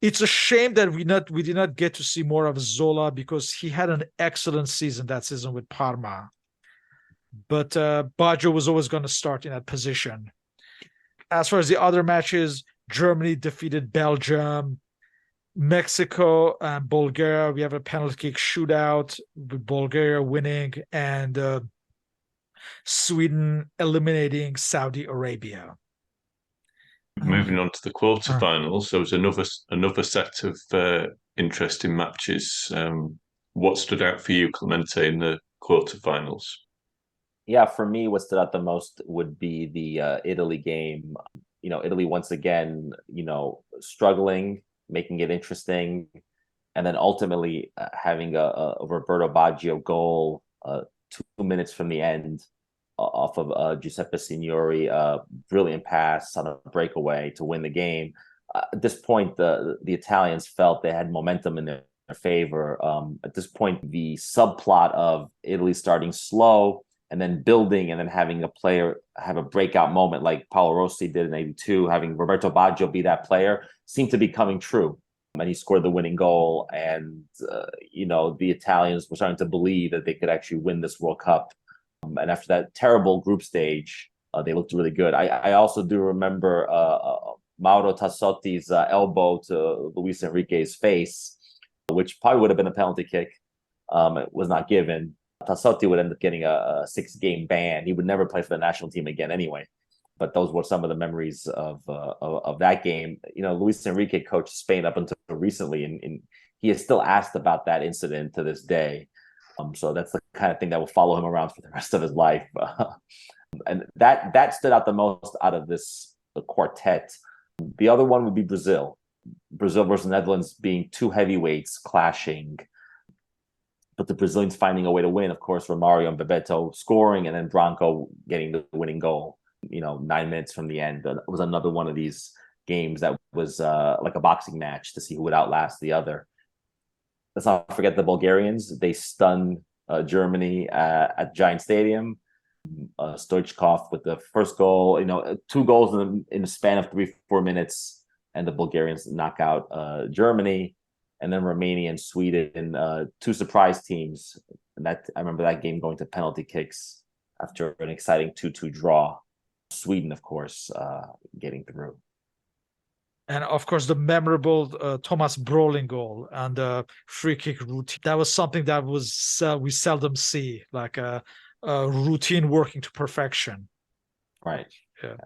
It's a shame that we did not get to see more of Zola because he had an excellent season that season with Parma. But Baggio was always going to start in that position. As far as the other matches, Germany defeated Belgium. Mexico and Bulgaria, we have a penalty kick shootout with Bulgaria winning, and Sweden eliminating Saudi Arabia. Moving on to the quarterfinals, there was another set of interesting matches. What stood out for you, Clemente, in the quarterfinals? Yeah, for me, what stood out the most would be the Italy game. Italy once again, struggling, making it interesting, and then ultimately having a Roberto Baggio goal 2 minutes from the end off of Giuseppe Signori, brilliant pass on a breakaway to win the game. At this point, the Italians felt they had momentum in their favor. At this point, the subplot of Italy starting slow and then building and then having a player have a breakout moment like Paolo Rossi did in '82, having Roberto Baggio be that player, seemed to be coming true. And he scored the winning goal. And, the Italians were starting to believe that they could actually win this World Cup. And after that terrible group stage, they looked really good. I also do remember Mauro Tassotti's elbow to Luis Enrique's face, which probably would have been a penalty kick. It was not given. Tassotti would end up getting a 6-game ban. He would never play for the national team again anyway. But those were some of the memories of that game. Luis Enrique coached Spain up until recently, and he is still asked about that incident to this day. So that's the kind of thing that will follow him around for the rest of his life. And that stood out the most out of the quartet. The other one would be Brazil. Brazil versus Netherlands being two heavyweights clashing, but the Brazilians finding a way to win. Of course, Romario and Bebeto scoring, and then Branco getting the winning goal. 9 minutes from the end. It was another one of these games that was like a boxing match to see who would outlast the other. Let's not forget the Bulgarians. They stunned Germany at Giant Stadium. Stoichkov with the first goal. 2 goals in the span of 3-4 minutes, and the Bulgarians knock out Germany. And then Romania and Sweden, 2 surprise teams. And I remember that game going to penalty kicks after an exciting 2-2 draw. Sweden, of course, getting through. And of course, the memorable Thomas Brolin goal and the free kick routine. That was something that we seldom see, like a routine working to perfection. Right. Yeah.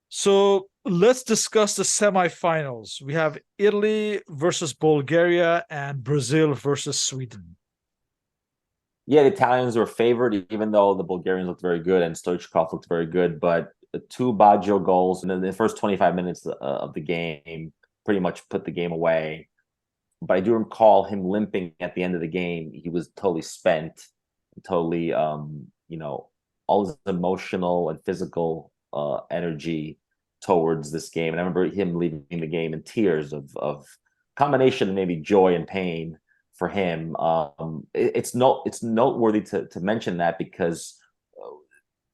So let's discuss the semifinals. We have Italy versus Bulgaria and Brazil versus Sweden. Yeah, the Italians were favored, even though the Bulgarians looked very good and Stoichkov looked very good. But the 2 Baggio goals in the first 25 minutes of the game pretty much put the game away. But I do recall him limping at the end of the game. He was totally spent, totally, all his emotional and physical energy towards this game. And I remember him leaving the game in tears of combination of maybe joy and pain for him. It's noteworthy to mention that because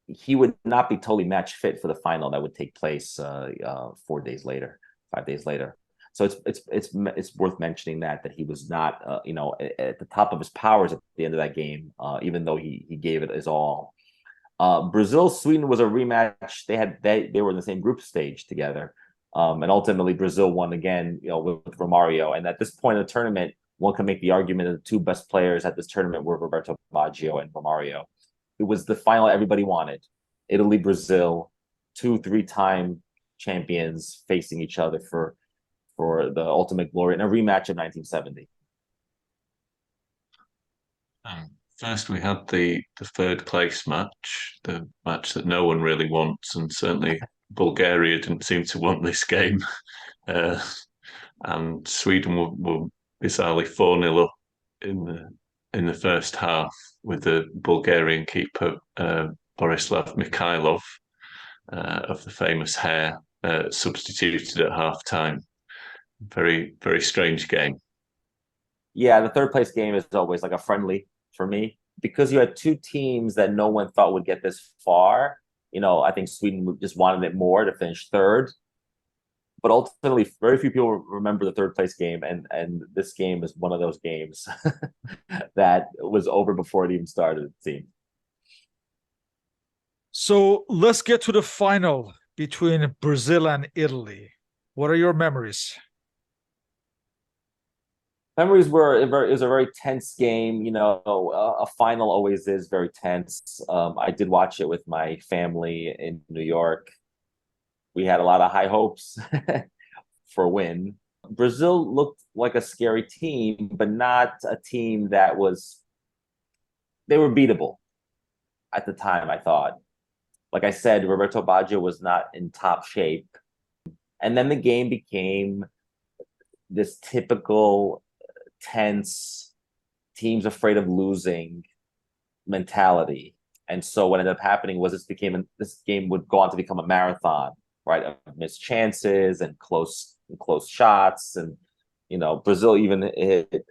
he would not be totally match fit for the final that would take place 4 days later, 5 days later. So it's worth mentioning that he was not at the top of his powers at the end of that game, even though he gave it his all. Brazil Sweden was a rematch. They were in the same group stage together, and ultimately Brazil won again. With Romario. And at this point in the tournament, one can make the argument that the 2 best players at this tournament were Roberto Baggio and Romario. It was the final everybody wanted. Italy, Brazil, 2 3-time champions facing each other for the ultimate glory in a rematch of 1970. First, we had the 3rd place match, the match that no one really wants, and certainly Bulgaria didn't seem to want this game. And Sweden were bizarrely 4-0 up in the first half with the Bulgarian keeper Borislav Mikhailov of the famous hair substituted at half-time. Very, very strange game. Yeah, the 3rd place game is always like a friendly for me because you had 2 teams that no one thought would get this far. I think Sweden just wanted it more to finish 3rd. But ultimately, very few people remember the 3rd place game, and this game is one of those games that was over before it even started, it seemed. So let's get to the final between Brazil and Italy. What are your memories? Memories were it was a very tense game. A final always is very tense. I did watch it with my family in New York. We had a lot of high hopes for a win. Brazil looked like a scary team, but not a team that they were beatable at the time, I thought. Like I said, Roberto Baggio was not in top shape. And then the game became this typical tense, teams afraid of losing mentality. And so what ended up happening was this game would go on to become a marathon, right? Of missed chances and close shots. And, Brazil even hit,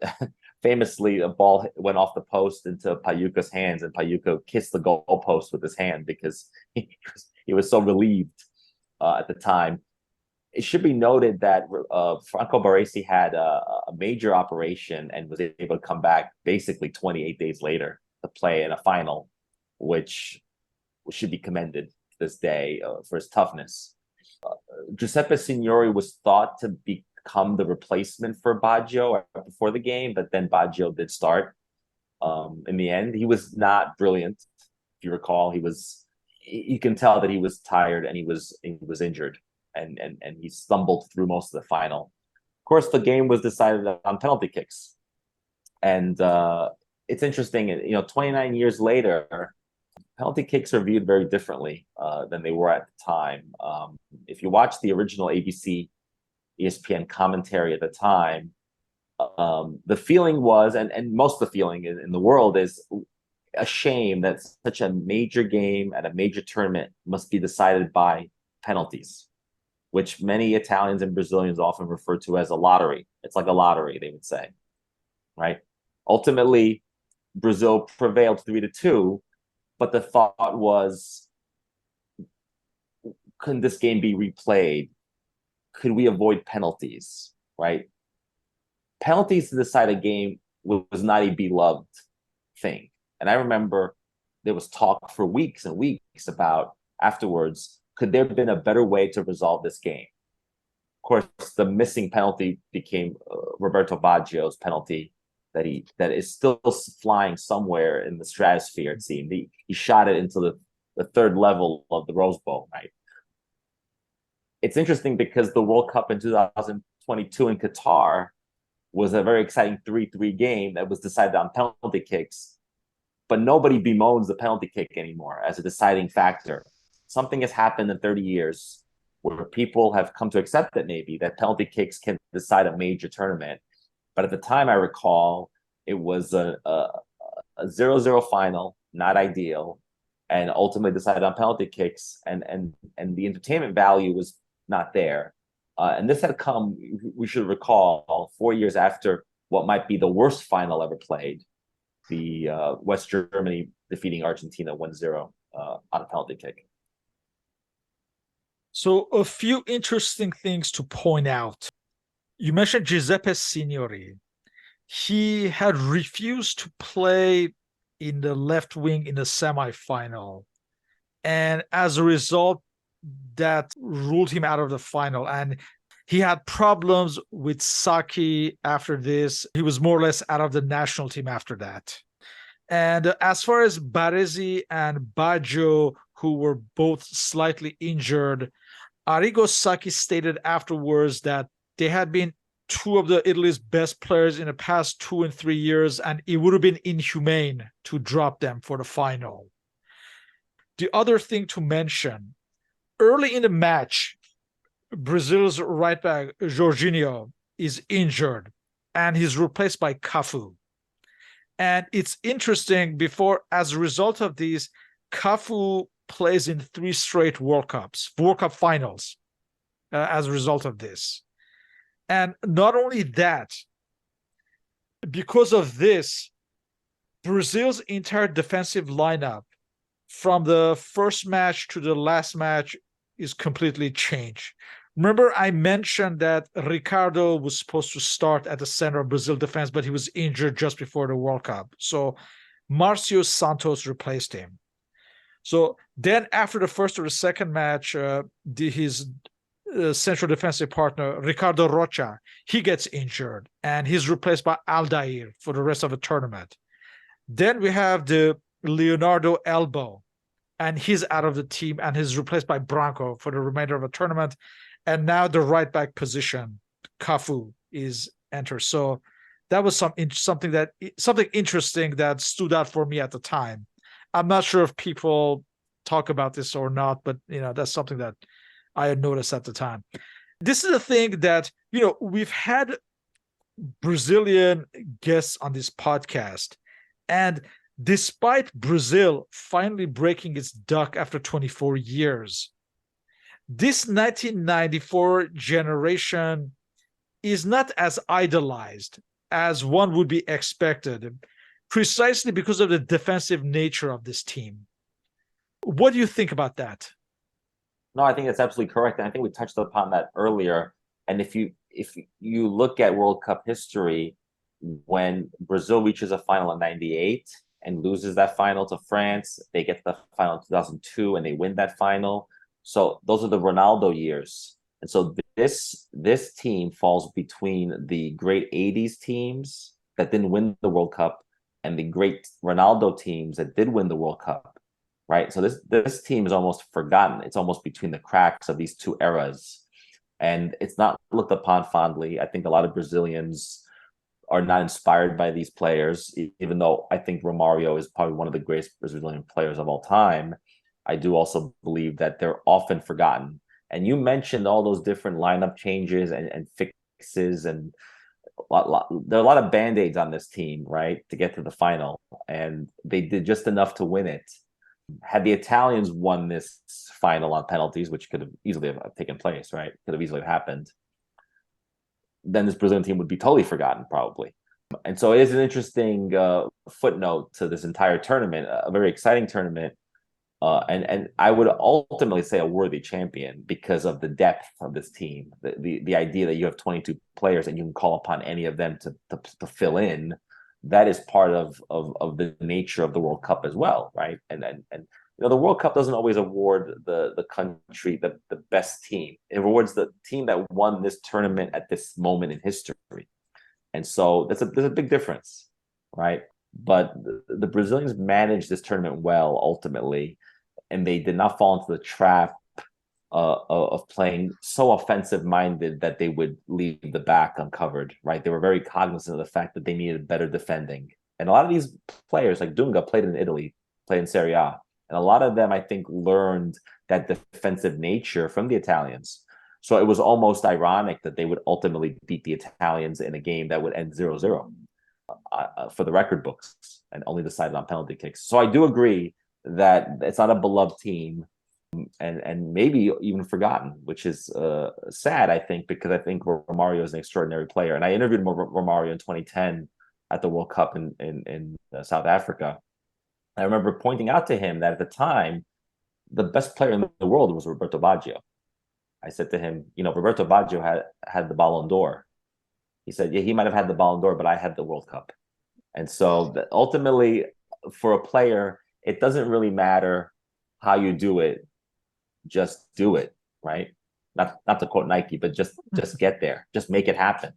famously, a ball went off the post into Payuca's hands, and Payuca kissed the goalpost with his hand because he was so relieved at the time. It should be noted that Franco Baresi had a major operation and was able to come back basically 28 days later to play in a final, which should be commended to this day for his toughness. Giuseppe Signori was thought to become the replacement for Baggio before the game, but then Baggio did start. In the end, he was not brilliant. If you recall, you can tell that he was tired and he was injured. And he stumbled through most of the final. Of course, the game was decided on penalty kicks. And it's interesting. 29 years later, penalty kicks are viewed very differently than they were at the time. If you watch the original ABC, ESPN commentary at the time, the feeling was, and most of the feeling in the world is a shame that such a major game at a major tournament must be decided by penalties, which many Italians and Brazilians often refer to as a lottery. It's like a lottery, they would say, right? Ultimately, Brazil prevailed 3-2, but the thought was, couldn't this game be replayed? Could we avoid penalties, right? Penalties to decide a game was not a beloved thing. And I remember there was talk for weeks and weeks about afterwards, could there have been a better way to resolve this game? Of course, the missing penalty became Roberto Baggio's penalty that is still flying somewhere in the stratosphere, it seemed. He shot it into the third level of the Rose Bowl, right? It's interesting because the World Cup in 2022 in Qatar was a very exciting 3-3 game that was decided on penalty kicks, but nobody bemoans the penalty kick anymore as a deciding factor. Something has happened in 30 years where people have come to accept that maybe that penalty kicks can decide a major tournament. But at the time, I recall, it was a 0-0 final, not ideal, and ultimately decided on penalty kicks, and the entertainment value was not there. And this had come, we should recall, 4 years after what might be the worst final ever played, the West Germany defeating Argentina 1-0 on a penalty kick. So a few interesting things to point out. You mentioned Giuseppe Signori. He had refused to play in the left wing in the semifinal. And as a result, that ruled him out of the final. And he had problems with Sacchi after this. He was more or less out of the national team after that. And as far as Baresi and Baggio, who were both slightly injured, Arrigo Sacchi stated afterwards that they had been two of the Italy's best players in the past 2 and 3 years, and it would have been inhumane to drop them for the final. The other thing to mention, early in the match, Brazil's right back, Jorginho, is injured, and he's replaced by Cafu. And it's interesting, as a result of these, Cafu plays in 3 straight World Cup finals as a result of this. And not only that, because of this, Brazil's entire defensive lineup from the first match to the last match is completely changed. Remember, I mentioned that Ricardo was supposed to start at the center of Brazil defense, but he was injured just before the World Cup. So Marcio Santos replaced him. So then after the first or the second match, his central defensive partner, Ricardo Rocha, he gets injured, and he's replaced by Aldair for the rest of the tournament. Then we have the Leonardo Elbow, and he's out of the team, and he's replaced by Branco for the remainder of the tournament. And now the right back position, Cafu, is entered. So that was something interesting that stood out for me at the time. I'm not sure if people talk about this or not, but that's something that I had noticed at the time. This is the thing that we've had Brazilian guests on this podcast, and despite Brazil finally breaking its duck after 24 years, this 1994 generation is not as idolized as one would be expected, precisely because of the defensive nature of this team. What do you think about that? No, I think that's absolutely correct. And I think we touched upon that earlier. And if you look at World Cup history, when Brazil reaches a final in 98 and loses that final to France, they get to the final in 2002 and they win that final. So those are the Ronaldo years. And so this team falls between the great 80s teams that didn't win the World Cup and the great Ronaldo teams that did win the World Cup. Right. So this team is almost forgotten. It's almost between the cracks of these two eras. And it's not looked upon fondly. I think a lot of Brazilians are not inspired by these players, even though I think Romario is probably one of the greatest Brazilian players of all time. I do also believe that they're often forgotten. And you mentioned all those different lineup changes and fixes, and there are a lot of band-aids on this team, right, to get to the final. And they did just enough to win it. Had the Italians won this final on penalties, which could have easily have taken place, right? Could have easily happened. Then this Brazilian team would be totally forgotten, probably. And so it is an interesting footnote to this entire tournament, a very exciting tournament. And I would ultimately say a worthy champion because of the depth of this team. The idea that you have 22 players and you can call upon any of them to fill in, that is part of the nature of the World Cup as well, right? And the World Cup doesn't always award the country the best team. It awards the team that won this tournament at this moment in history. And so there's a big difference, right? But the Brazilians managed this tournament well ultimately, and they did not fall into the trap of playing so offensive-minded that they would leave the back uncovered, right? They were very cognizant of the fact that they needed better defending. And a lot of these players, like Dunga, played in Italy, played in Serie A. And a lot of them, I think, learned that defensive nature from the Italians. So it was almost ironic that they would ultimately beat the Italians in a game that would end 0-0 for the record books and only decided on penalty kicks. So I do agree that it's not a beloved team and maybe even forgotten, which is sad, I think, because I think Romario is an extraordinary player. And I interviewed Romario in 2010 at the World Cup in South Africa. I remember pointing out to him that at the time, the best player in the world was Roberto Baggio. I said to him, Roberto Baggio had the Ballon d'Or. He said, yeah, he might have had the Ballon d'Or, but I had the World Cup. And so ultimately, for a player, it doesn't really matter how you do it. Just do it, right? Not to quote Nike, but just get there. Just make it happen.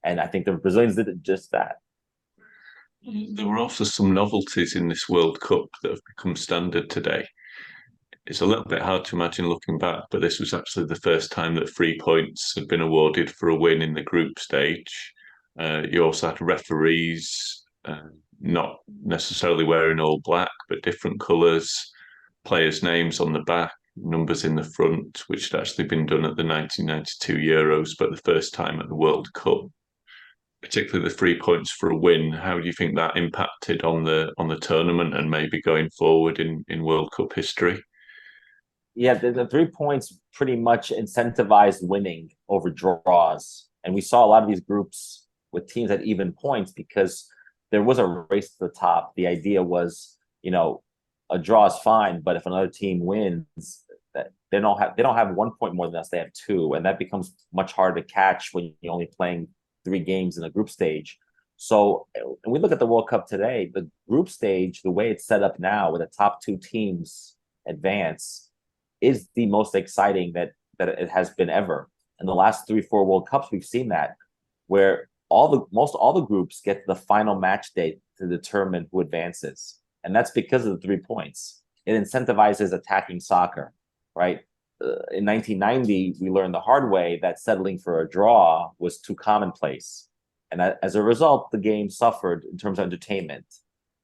And I think the Brazilians did just that. There were also some novelties in this World Cup that have become standard today. It's a little bit hard to imagine looking back, but this was actually the first time that 3 points had been awarded for a win in the group stage. You also had referees not necessarily wearing all black, but different colours, players' names on the back, numbers in the front, which had actually been done at the 1992 Euros, but the first time at the World Cup. Particularly the 3 points for a win. How do you think that impacted on the tournament and maybe going forward in World Cup history? Yeah, the 3 points pretty much incentivized winning over draws. And we saw a lot of these groups with teams at even points because there was a race to the top. The idea was, a draw is fine, but if another team wins, that they don't have 1 point more than us, they have 2. And that becomes much harder to catch when you're only playing 3 games in the group stage. So when we look at the World Cup today, the group stage, the way it's set up now with the top 2 teams advance, is the most exciting that it has been ever. In the last 3-4 World Cups, we've seen that, where all the groups get to the final match day to determine who advances. And that's because of the 3 points. It incentivizes attacking soccer, right? In 1990, we learned the hard way that settling for a draw was too commonplace. And as a result, the game suffered in terms of entertainment.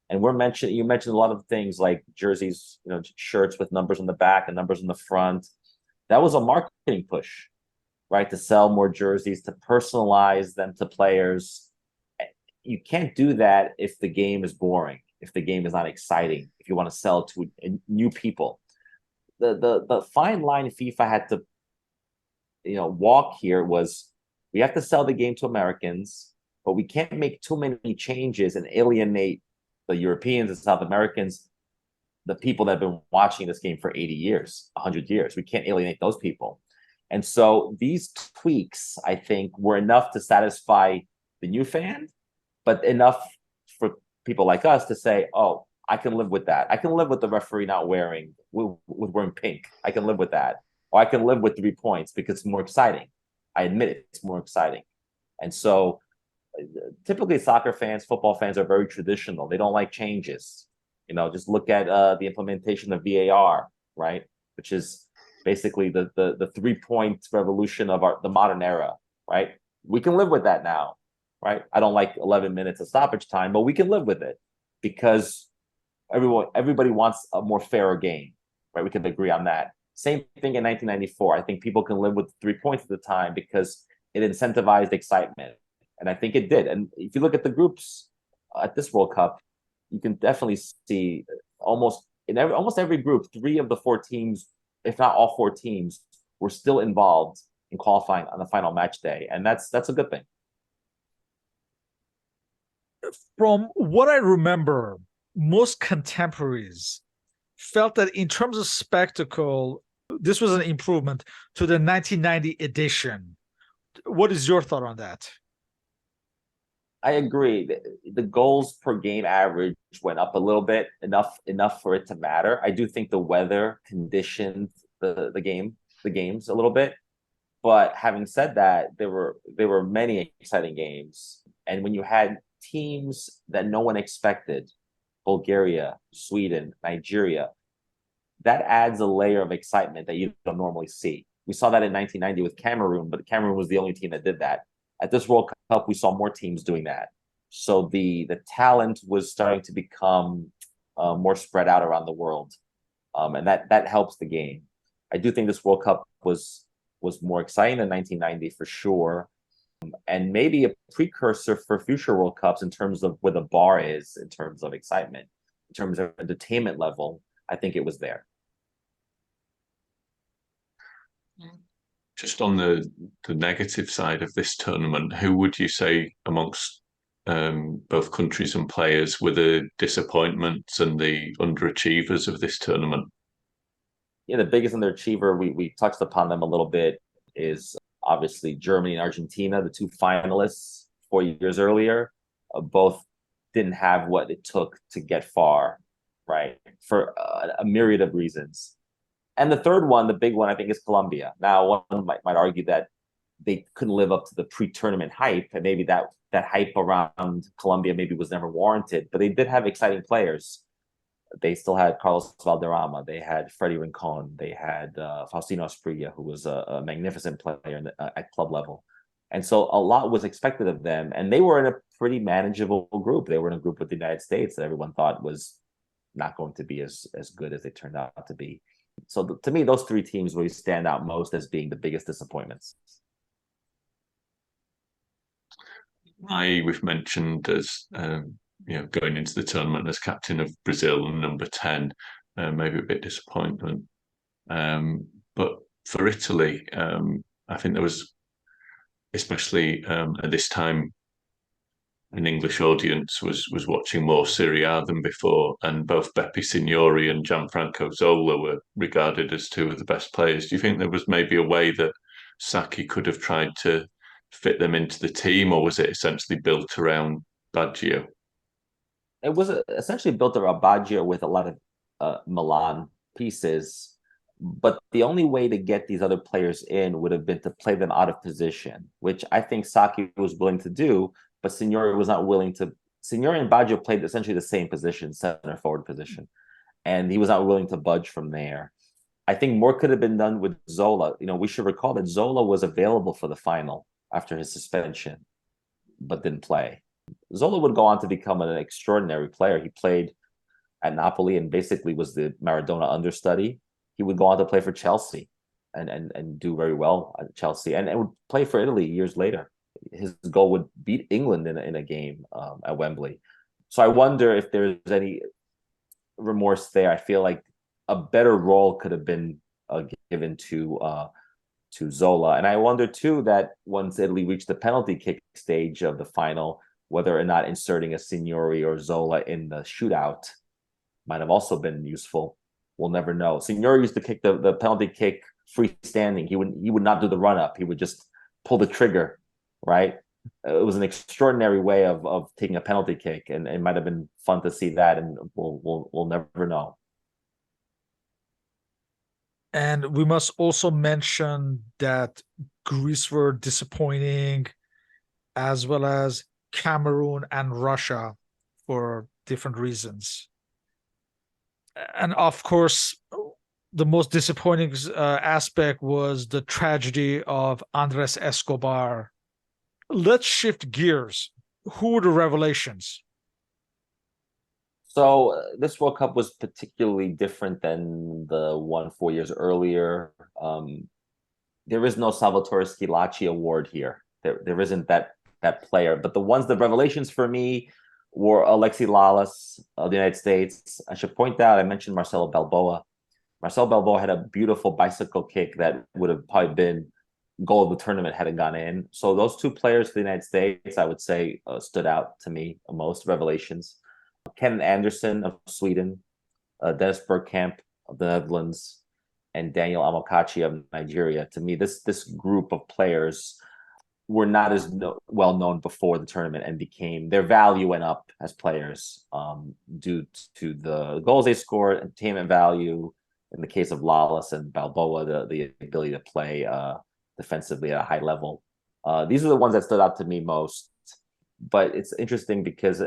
And you mentioned a lot of things like jerseys, shirts with numbers on the back and numbers on the front. That was a marketing push, right? To sell more jerseys, to personalize them to players. You can't do that if the game is boring, if the game is not exciting, if you want to sell to new people. The fine line FIFA had to, walk here was we have to sell the game to Americans, but we can't make too many changes and alienate the Europeans and South Americans, the people that have been watching this game for 80 years, 100 years. We can't alienate those people. And so these tweaks, I think, were enough to satisfy the new fan, but enough for people like us to say, oh, I can live with that. I can live with the referee not wearing pink. I can live with that. Or I can live with 3 points because it's more exciting. I admit it, it's more exciting. And so typically soccer fans, football fans are very traditional. They don't like changes. Just look at the implementation of VAR, right? Which is basically the 3-point revolution of the modern era, right? We can live with that now. right? I don't like 11 minutes of stoppage time, but we can live with it because everybody wants a more fairer game, right? We can agree on that. Same thing in 1994. I think people can live with 3 points at the time because it incentivized excitement, and I think it did. And if you look at the groups at this World Cup, you can definitely see almost every group, 3 of the 4 teams, if not all 4 teams, were still involved in qualifying on the final match day, and that's a good thing. From what I remember, most contemporaries felt that in terms of spectacle, this was an improvement to the 1990 edition. What is your thought on that? I agree. The goals per game average went up a little bit, enough for it to matter. I do think the weather conditioned the games a little bit. But having said that, there were many exciting games, and when you had teams that no one expected, Bulgaria, Sweden, Nigeria, that adds a layer of excitement that you don't normally see. We saw that in 1990 with Cameroon, but Cameroon was the only team that did that. At this World Cup, we saw more teams doing that. So the talent was starting to become more spread out around the world, and that helps the game. I do think this World Cup was more exciting than 1990 for sure, and maybe a precursor for future World Cups in terms of where the bar is in terms of excitement, in terms of entertainment level. I think it was there. Just on the negative side of this tournament, who would you say amongst both countries and players were the disappointments and the underachievers of this tournament? Yeah, the biggest underachiever, we touched upon them a little bit, is obviously Germany and Argentina, the 2 finalists 4 years earlier. Both didn't have what it took to get far, right? For a myriad of reasons. And the third one, the big one, I think, is Colombia. Now, one might argue that they couldn't live up to the pre-tournament hype, and maybe that hype around Colombia maybe was never warranted. But they did have exciting players. They still had Carlos Valderrama. They had Freddie Rincon. They had Faustino Asprilla, who was a magnificent player at club level. And so a lot was expected of them. And they were in a pretty manageable group. They were in a group with the United States that everyone thought was not going to be as good as they turned out to be. So to me, those 3 teams really stand out most as being the biggest disappointments. We've mentioned as going into the tournament as captain of Brazil and number 10, maybe a bit disappointment. But for Italy, I think there was, especially at this time, an English audience was watching more Serie A than before, and both Beppe Signori and Gianfranco Zola were regarded as 2 of the best players. Do you think there was maybe a way that Sacchi could have tried to fit them into the team, or was it essentially built around Baggio? It was essentially built around Baggio with a lot of Milan pieces, but the only way to get these other players in would have been to play them out of position, which I think Sacchi was willing to do, but Signori was not willing to. Signori and Baggio played essentially the same position, center forward position, and he was not willing to budge from there. I think more could have been done with Zola. We should recall that Zola was available for the final after his suspension, but didn't play. Zola would go on to become an extraordinary player. He played at Napoli and basically was the Maradona understudy. He would go on to play for Chelsea and do very well at Chelsea, and would play for Italy years later. His goal would beat England in a game at Wembley. So I wonder if there's any remorse there. I feel like a better role could have been given to Zola. And I wonder too that once Italy reached the penalty kick stage of the final, whether or not inserting a Signori or Zola in the shootout might have also been useful. We'll never know. Signori used to kick the penalty kick freestanding. He would not do the run up. He would just pull the trigger, right? It was an extraordinary way of taking a penalty kick, and it might have been fun to see that, and we'll never know. And we must also mention that Greece were disappointing, as well as Cameroon and Russia for different reasons. And of course, the most disappointing aspect was the tragedy of Andres Escobar Let's shift gears. Who were the revelations? So this World Cup was particularly different than the one 4 years earlier. There is no Salvatore Schillaci award here. There isn't that player. But the revelations for me were Alexi Lalas of the United States. I should point out, I mentioned Marcelo Balboa. Marcelo Balboa had a beautiful bicycle kick that would have probably been goal of the tournament had it gone in. So those two players for the United States, I would say, stood out to me most revelations. Ken Anderson of Sweden, Dennis Bergkamp of the Netherlands, and Daniel Amokachi of Nigeria. To me, this group of players were not as well known before the tournament, and their value went up as players due to the goals they scored, entertainment value. In the case of Lawless and Balboa, the ability to play defensively at a high level. These are the ones that stood out to me most. But it's interesting because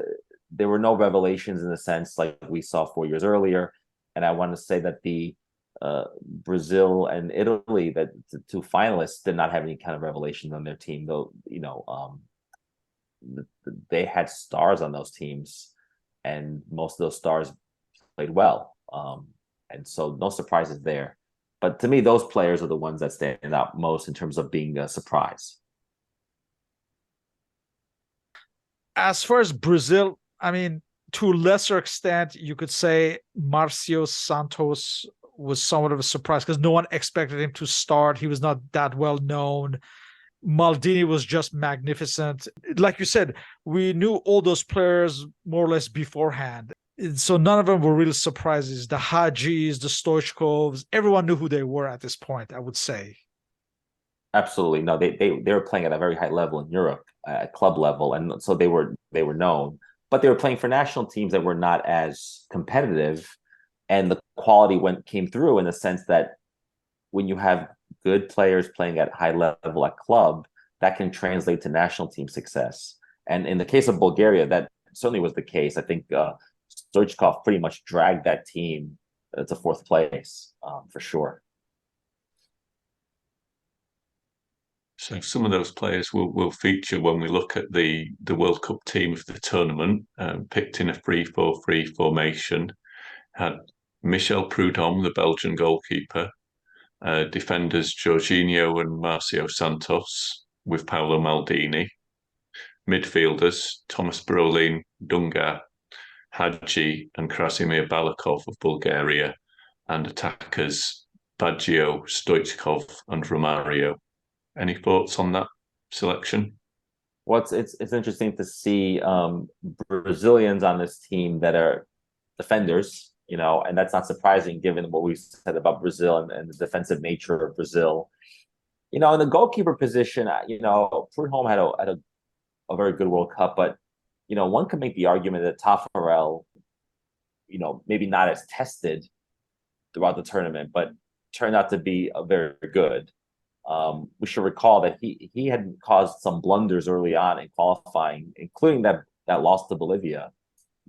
there were no revelations in the sense like we saw 4 years earlier. And I want to say that the Brazil and Italy, that the two finalists, did not have any kind of revelation on their team, though. They had stars on those teams, and most of those stars played well. And so no surprises there. But to me, those players are the ones that stand out most in terms of being a surprise. As far as Brazil, I mean, to a lesser extent, you could say Marcio Santos was somewhat of a surprise because no one expected him to start. He was not that well known. Maldini was just magnificent. Like you said, we knew all those players more or less beforehand. So none of them were real surprises. The Hagis, the Stoichkovs, everyone knew who they were at this point, I would say. Absolutely. No, they were playing at a very high level in Europe, at club level. And so they were known, but they were playing for national teams that were not as competitive. And the quality came through in the sense that when you have good players playing at high level at club, that can translate to national team success. And in the case of Bulgaria, that certainly was the case. I think Stoichkov pretty much dragged that team to fourth place for sure. So some of those players will feature when we look at the World Cup team of the tournament, picked in a 3-4-3 formation. Had Michel Prudhomme, the Belgian goalkeeper, defenders Jorginho and Marcio Santos with Paolo Maldini, midfielders Thomas Brolin, Dunga, Hadji and Krasimir Balakov of Bulgaria, and attackers Baggio, Stoichkov and Romario. Any thoughts on that selection? Well, it's interesting to see Brazilians on this team that are defenders, and that's not surprising given what we said about Brazil and the defensive nature of Brazil. In the goalkeeper position, Prudhomme had a very good World Cup, but one could make the argument that Taffarel, maybe not as tested throughout the tournament, but turned out to be very good. We should recall that he had caused some blunders early on in qualifying, including that loss to Bolivia,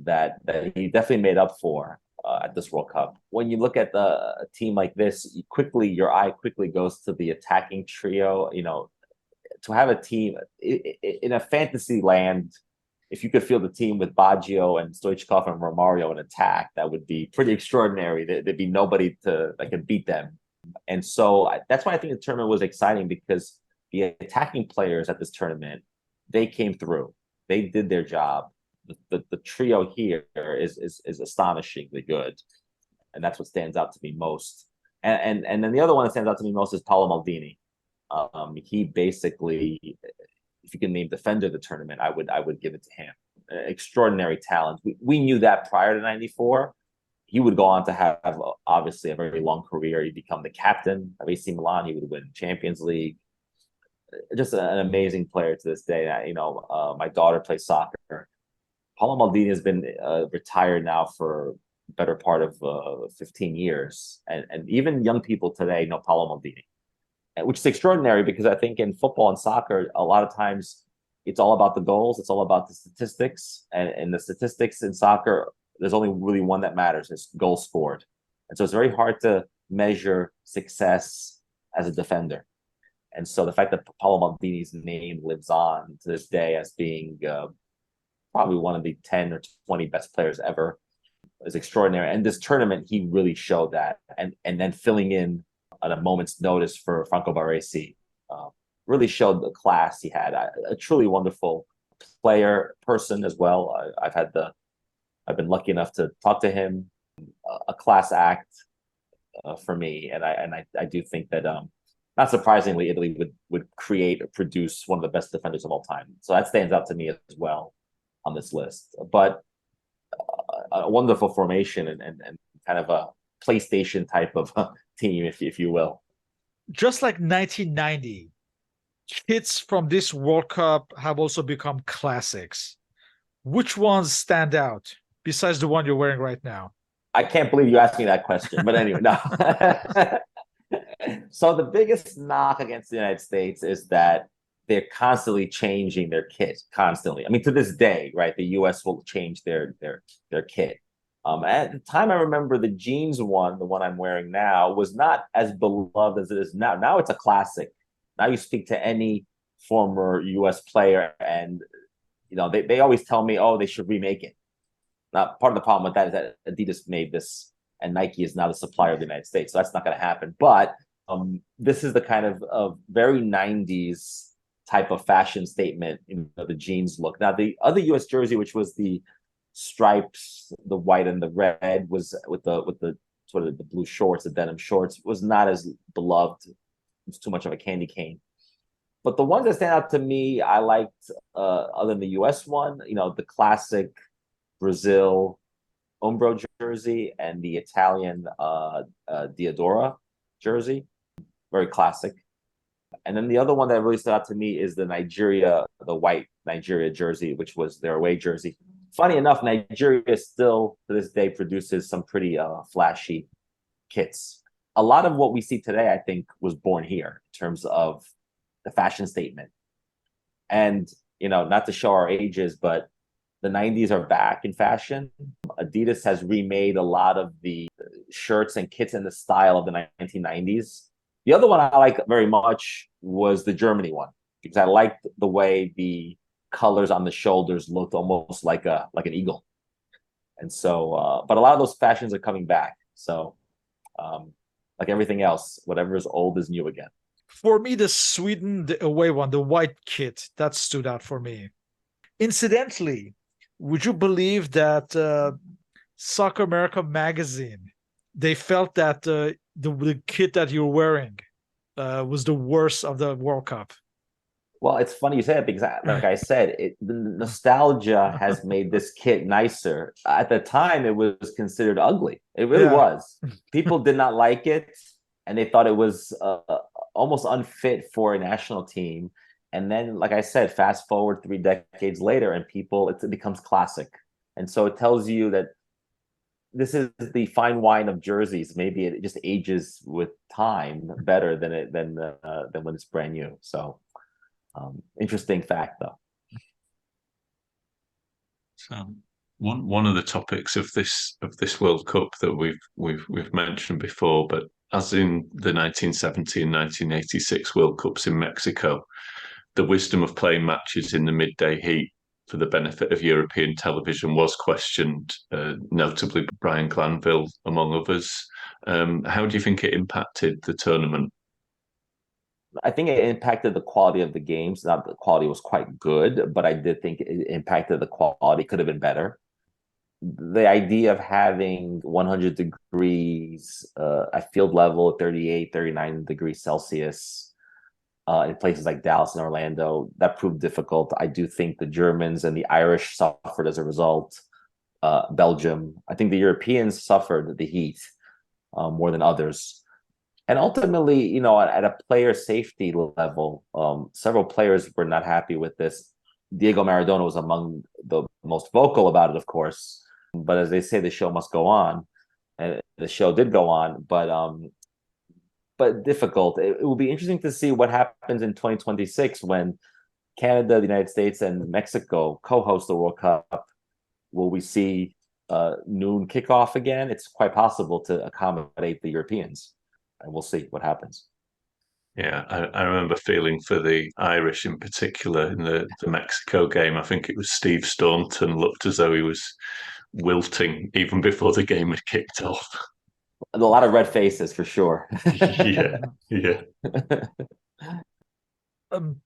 that he definitely made up for at this World Cup. When you look at a team like this, your eye quickly goes to the attacking trio. To have a team in a fantasy land, if you could field a team with Baggio and Stoichkov and Romario in attack, that would be pretty extraordinary. There'd be nobody that could beat them. And so that's why I think the tournament was exciting, because the attacking players at this tournament, they came through. They did their job. The trio here is astonishingly good. And that's what stands out to me most. And then the other one that stands out to me most is Paolo Maldini. He basically, if you can name defender of the tournament, I would give it to him. Extraordinary talent. We knew that prior to '94. He would go on to have obviously a very long career. He'd become the captain of AC Milan. He would win Champions League. Just an amazing player to this day. My daughter plays soccer. Paolo Maldini has been retired now for the better part of 15 years. And even young people today know Paolo Maldini, which is extraordinary because I think in football and soccer, a lot of times it's all about the goals. It's all about the statistics. And the statistics in soccer, there's only really one that matters. It's goals scored. And so it's very hard to measure success as a defender. And so the fact that Paolo Maldini's name lives on to this day as being probably one of the 10 or 20 best players ever is extraordinary. And this tournament, he really showed that. And then filling in at a moment's notice for Franco Baresi really showed the class he had. A truly wonderful person as well. I've been lucky enough to talk to him. A class act for me, and I do think that not surprisingly, Italy would create or produce one of the best defenders of all time. So that stands out to me as well on this list. But a wonderful formation and kind of a PlayStation type of team, if you will. Just like 1990, kits from this World Cup have also become classics. Which ones stand out besides the one you're wearing right now? I can't believe you asked me that question. But anyway, no. So the biggest knock against the United States is that they're constantly changing their kit, constantly. I mean, to this day, right? The U.S. will change their kit. At the time, I remember the jeans one, the one I'm wearing now, was not as beloved as it is now. Now it's a classic. Now you speak to any former U.S. player, and they always tell me, oh, they should remake it. Now, part of the problem with that is that Adidas made this, and Nike is now the supplier of the United States, so that's not going to happen. But this is the kind of very 90s type of fashion statement, the jeans look. Now, the other U.S. jersey, which was the stripes, the white and the red, was with the sort of the blue shorts, the denim shorts, was not as beloved. It was too much of a candy cane. But the ones that stand out to me, I liked, other than the U.S. one, the classic Brazil Umbro jersey and the Italian Diadora jersey, very classic. And then the other one that really stood out to me is the white Nigeria jersey, which was their away jersey. Funny enough, Nigeria still to this day produces some pretty flashy kits. A lot of what we see today, I think, was born here in terms of the fashion statement. And not to show our ages, but the 90s are back in fashion. Adidas has remade a lot of the shirts and kits in the style of the 1990s. The other one I like very much was the Germany one, because I liked the way the colors on the shoulders looked almost like an eagle. And so, but a lot of those fashions are coming back. So, like everything else, whatever is old is new again. For me, the away one, the white kit, that stood out for me. Incidentally, would you believe that Soccer America magazine, they felt that the kit that you're wearing was the worst of the World Cup? Well, it's funny you say that because, like I said, the nostalgia has made this kit nicer. At the time, it was considered ugly. It really was. People did not like it, and they thought it was almost unfit for a national team. And then, like I said, fast forward 3 decades later, and it becomes classic. And so it tells you that this is the fine wine of jerseys. Maybe it just ages with time better than when it's brand new. So, interesting fact, though. So one of the topics of this World Cup that we've mentioned before, but as in the 1970 and 1986 World Cups in Mexico, the wisdom of playing matches in the midday heat for the benefit of European television was questioned, notably by Brian Glanville, among others. How do you think it impacted the tournament? I think it impacted the quality of the games. Not the quality was quite good, but I did think it impacted the quality. Could have been better. The idea of having 100 degrees at field level, 38, 39 degrees Celsius, in places like Dallas and Orlando, that proved difficult. I do think the Germans and the Irish suffered as a result. Belgium. I think the Europeans suffered the heat more than others. And ultimately, at a player safety level, several players were not happy with this. Diego Maradona was among the most vocal about it, of course. But as they say, the show must go on. And the show did go on, but difficult. It will be interesting to see what happens in 2026 when Canada, the United States, and Mexico co-host the World Cup. Will we see noon kickoff again? It's quite possible to accommodate the Europeans, and we'll see what happens. Yeah, I remember feeling for the Irish in particular in the Mexico game. I think it was Steve Staunton looked as though he was wilting even before the game had kicked off. A lot of red faces for sure. Yeah, yeah. Um,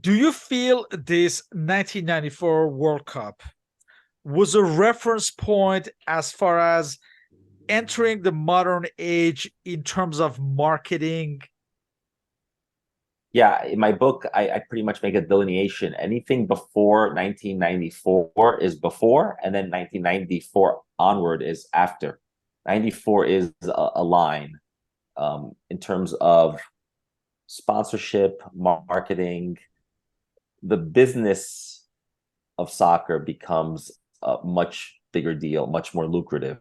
do you feel this 1994 World Cup was a reference point as far as entering the modern age in terms of marketing? Yeah, in my book, I pretty much make a delineation. Anything before 1994 is before, and then 1994 onward is after. 94 is a line in terms of sponsorship, marketing. The business of soccer becomes a much bigger deal, much more lucrative.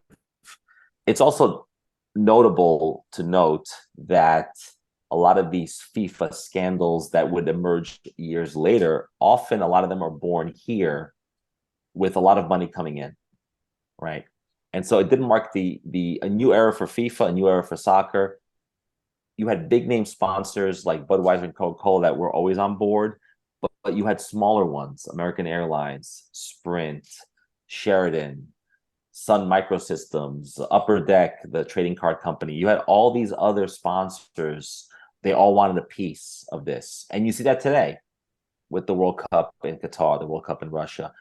It's also notable to note that a lot of these FIFA scandals that would emerge years later, often a lot of them are born here with a lot of money coming in, right? And so it didn't mark a new era for FIFA, a new era for soccer. You had big name sponsors like Budweiser and Coca-Cola that were always on board, but you had smaller ones, American Airlines, Sprint, Sheridan, Sun Microsystems, Upper Deck, the trading card company. You had all these other sponsors. They all wanted a piece of this. And you see that today with the World Cup in Qatar, the World Cup in Russia.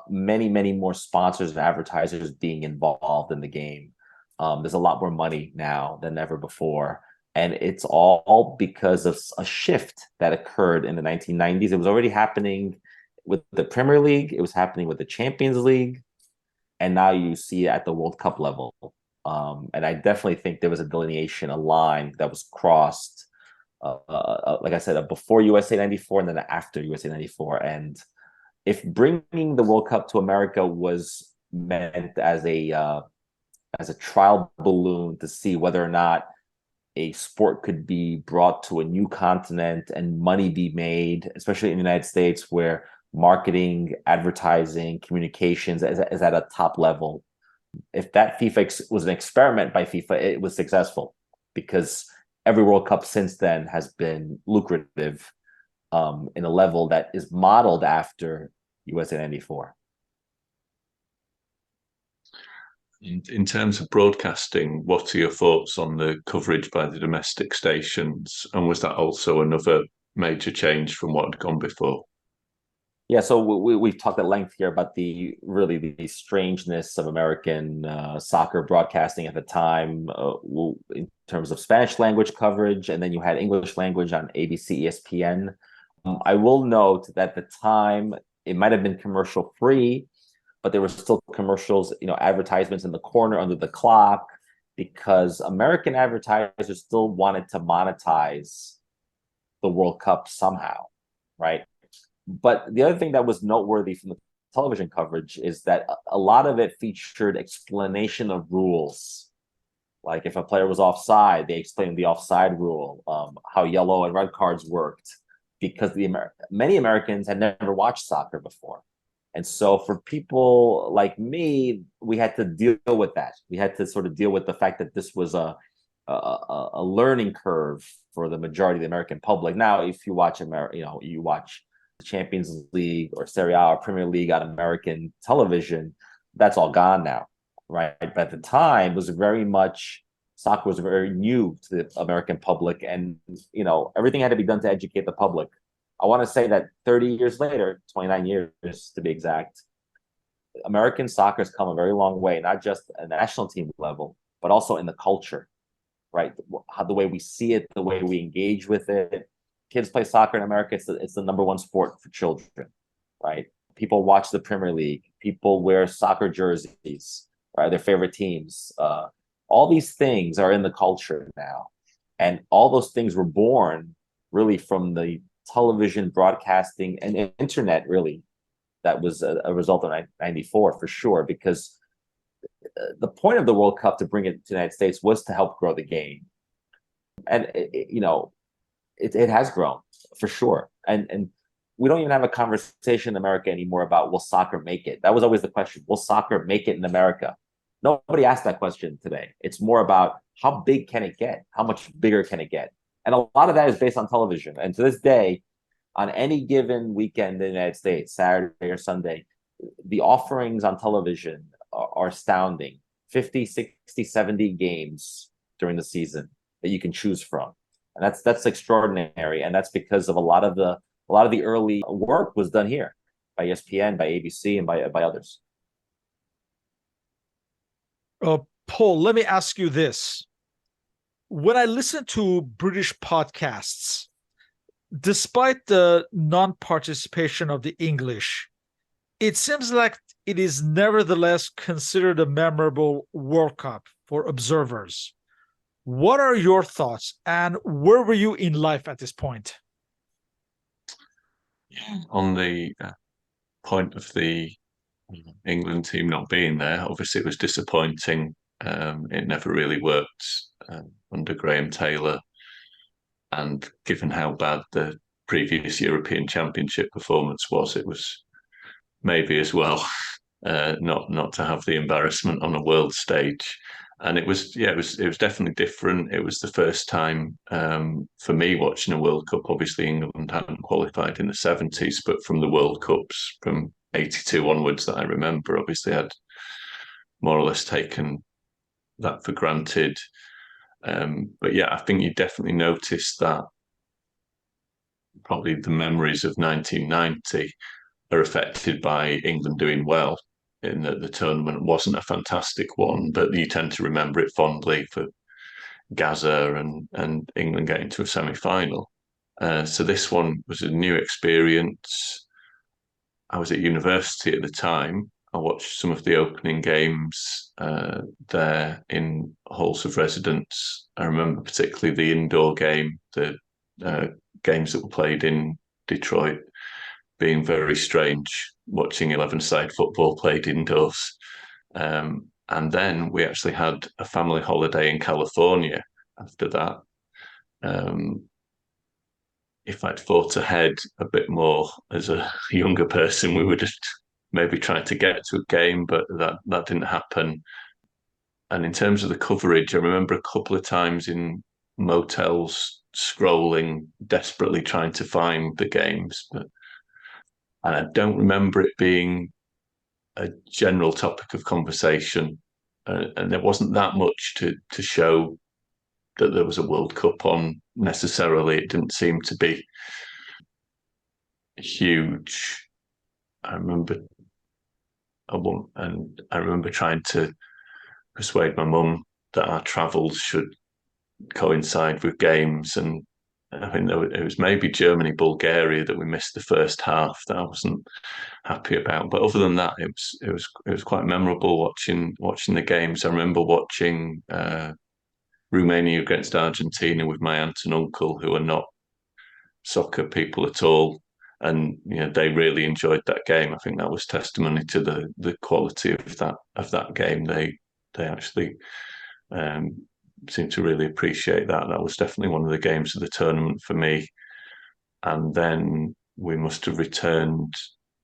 Many, many more sponsors and advertisers being involved in the game. There's a lot more money now than ever before. And it's all because of a shift that occurred in the 1990s. It was already happening with the Premier League. It was happening with the Champions League. And now you see it at the World Cup level. And I definitely think there was a delineation, a line that was crossed, like I said, before USA 94 and then after USA 94. And if bringing the World Cup to America was meant as a trial balloon to see whether or not a sport could be brought to a new continent and money be made, especially in the United States, where marketing, advertising, communications is at a top level. If that FIFA was an experiment by FIFA, it was successful because every World Cup since then has been lucrative in a level that is modeled after USA 94. In terms of broadcasting, what are your thoughts on the coverage by the domestic stations? And was that also another major change from what had gone before? Yeah, so we've talked at length here about the strangeness of American soccer broadcasting at the time in terms of Spanish language coverage, and then you had English language on ABC, ESPN. I will note that at the time it might have been commercial free, but there were still commercials, advertisements in the corner under the clock, because American advertisers still wanted to monetize the World Cup somehow, right? But the other thing that was noteworthy from the television coverage is that a lot of it featured explanation of rules. Like if a player was offside, they explained the offside rule, how yellow and red cards worked, because many Americans had never watched soccer before. And so for people like me, we had to deal with that. We had to sort of deal with the fact that this was a learning curve for the majority of the American public. Now, if you watch you watch the Champions League or Serie A or Premier League on American television, that's all gone now, right? But at the time, soccer was very new to the American public, and everything had to be done to educate the public. I want to say that 30 years later, 29 years to be exact, American soccer has come a very long way, not just at a national team level, but also in the culture, right? The way we see it, the way we engage with it. Kids play soccer in America. It's the number one sport for children, right? People watch the Premier League. People wear soccer jerseys, right? Their favorite teams. All these things are in the culture now. And all those things were born really from the television broadcasting and internet, really. That was a result of 94 for sure, because the point of the World Cup to bring it to the United States was to help grow the game. And, it has grown for sure. And we don't even have a conversation in America anymore about will soccer make it? That was always the question. Will soccer make it in America? Nobody asked that question today. It's more about how big can it get? How much bigger can it get? And a lot of that is based on television. And to this day, on any given weekend in the United States, Saturday or Sunday, the offerings on television are astounding. 50, 60, 70 games during the season that you can choose from. And that's extraordinary. And that's because of a lot of the early work was done here by ESPN, by ABC, and by others. Paul, let me ask you this. When I listen to British podcasts, despite the non-participation of the English, it seems like it is nevertheless considered a memorable World Cup for observers. What are your thoughts, and where were you in life at this point? On the point of the England team not being there, obviously it was disappointing. It never really worked under Graham Taylor, and given how bad the previous European Championship performance was, it was maybe as well not to have the embarrassment on a world stage. And it was definitely different. It was the first time for me watching a World Cup. Obviously, England hadn't qualified in the 70s, but from the World Cups from 82 onwards that I remember, obviously I'd more or less taken that for granted. But yeah, I think you definitely noticed that probably the memories of 1990 are affected by England doing well, in that the tournament wasn't a fantastic one, but you tend to remember it fondly for Gaza and England getting to a semi-final. So this one was a new experience. I was at university at the time. I watched some of the opening games there in halls of residence. I remember particularly the indoor game, the games that were played in Detroit, being very strange, watching 11-side football played indoors. And then we actually had a family holiday in California after that. If I'd thought ahead a bit more as a younger person, we would have maybe tried to get to a game, but that didn't happen. And in terms of the coverage, I remember a couple of times in motels scrolling, desperately trying to find the games, and I don't remember it being a general topic of conversation. And there wasn't that much to show that there was a World Cup on necessarily. It didn't seem to be huge. I remember trying to persuade my mum that our travels should coincide with games, and I think it was maybe Germany, Bulgaria that we missed the first half that I wasn't happy about. But other than that, it was quite memorable watching the games. I remember watching Romania against Argentina with my aunt and uncle, who are not soccer people at all, and they really enjoyed that game. I think that was testimony to the quality of that game. They actually seemed to really appreciate that. That was definitely one of the games of the tournament for me. And then we must have returned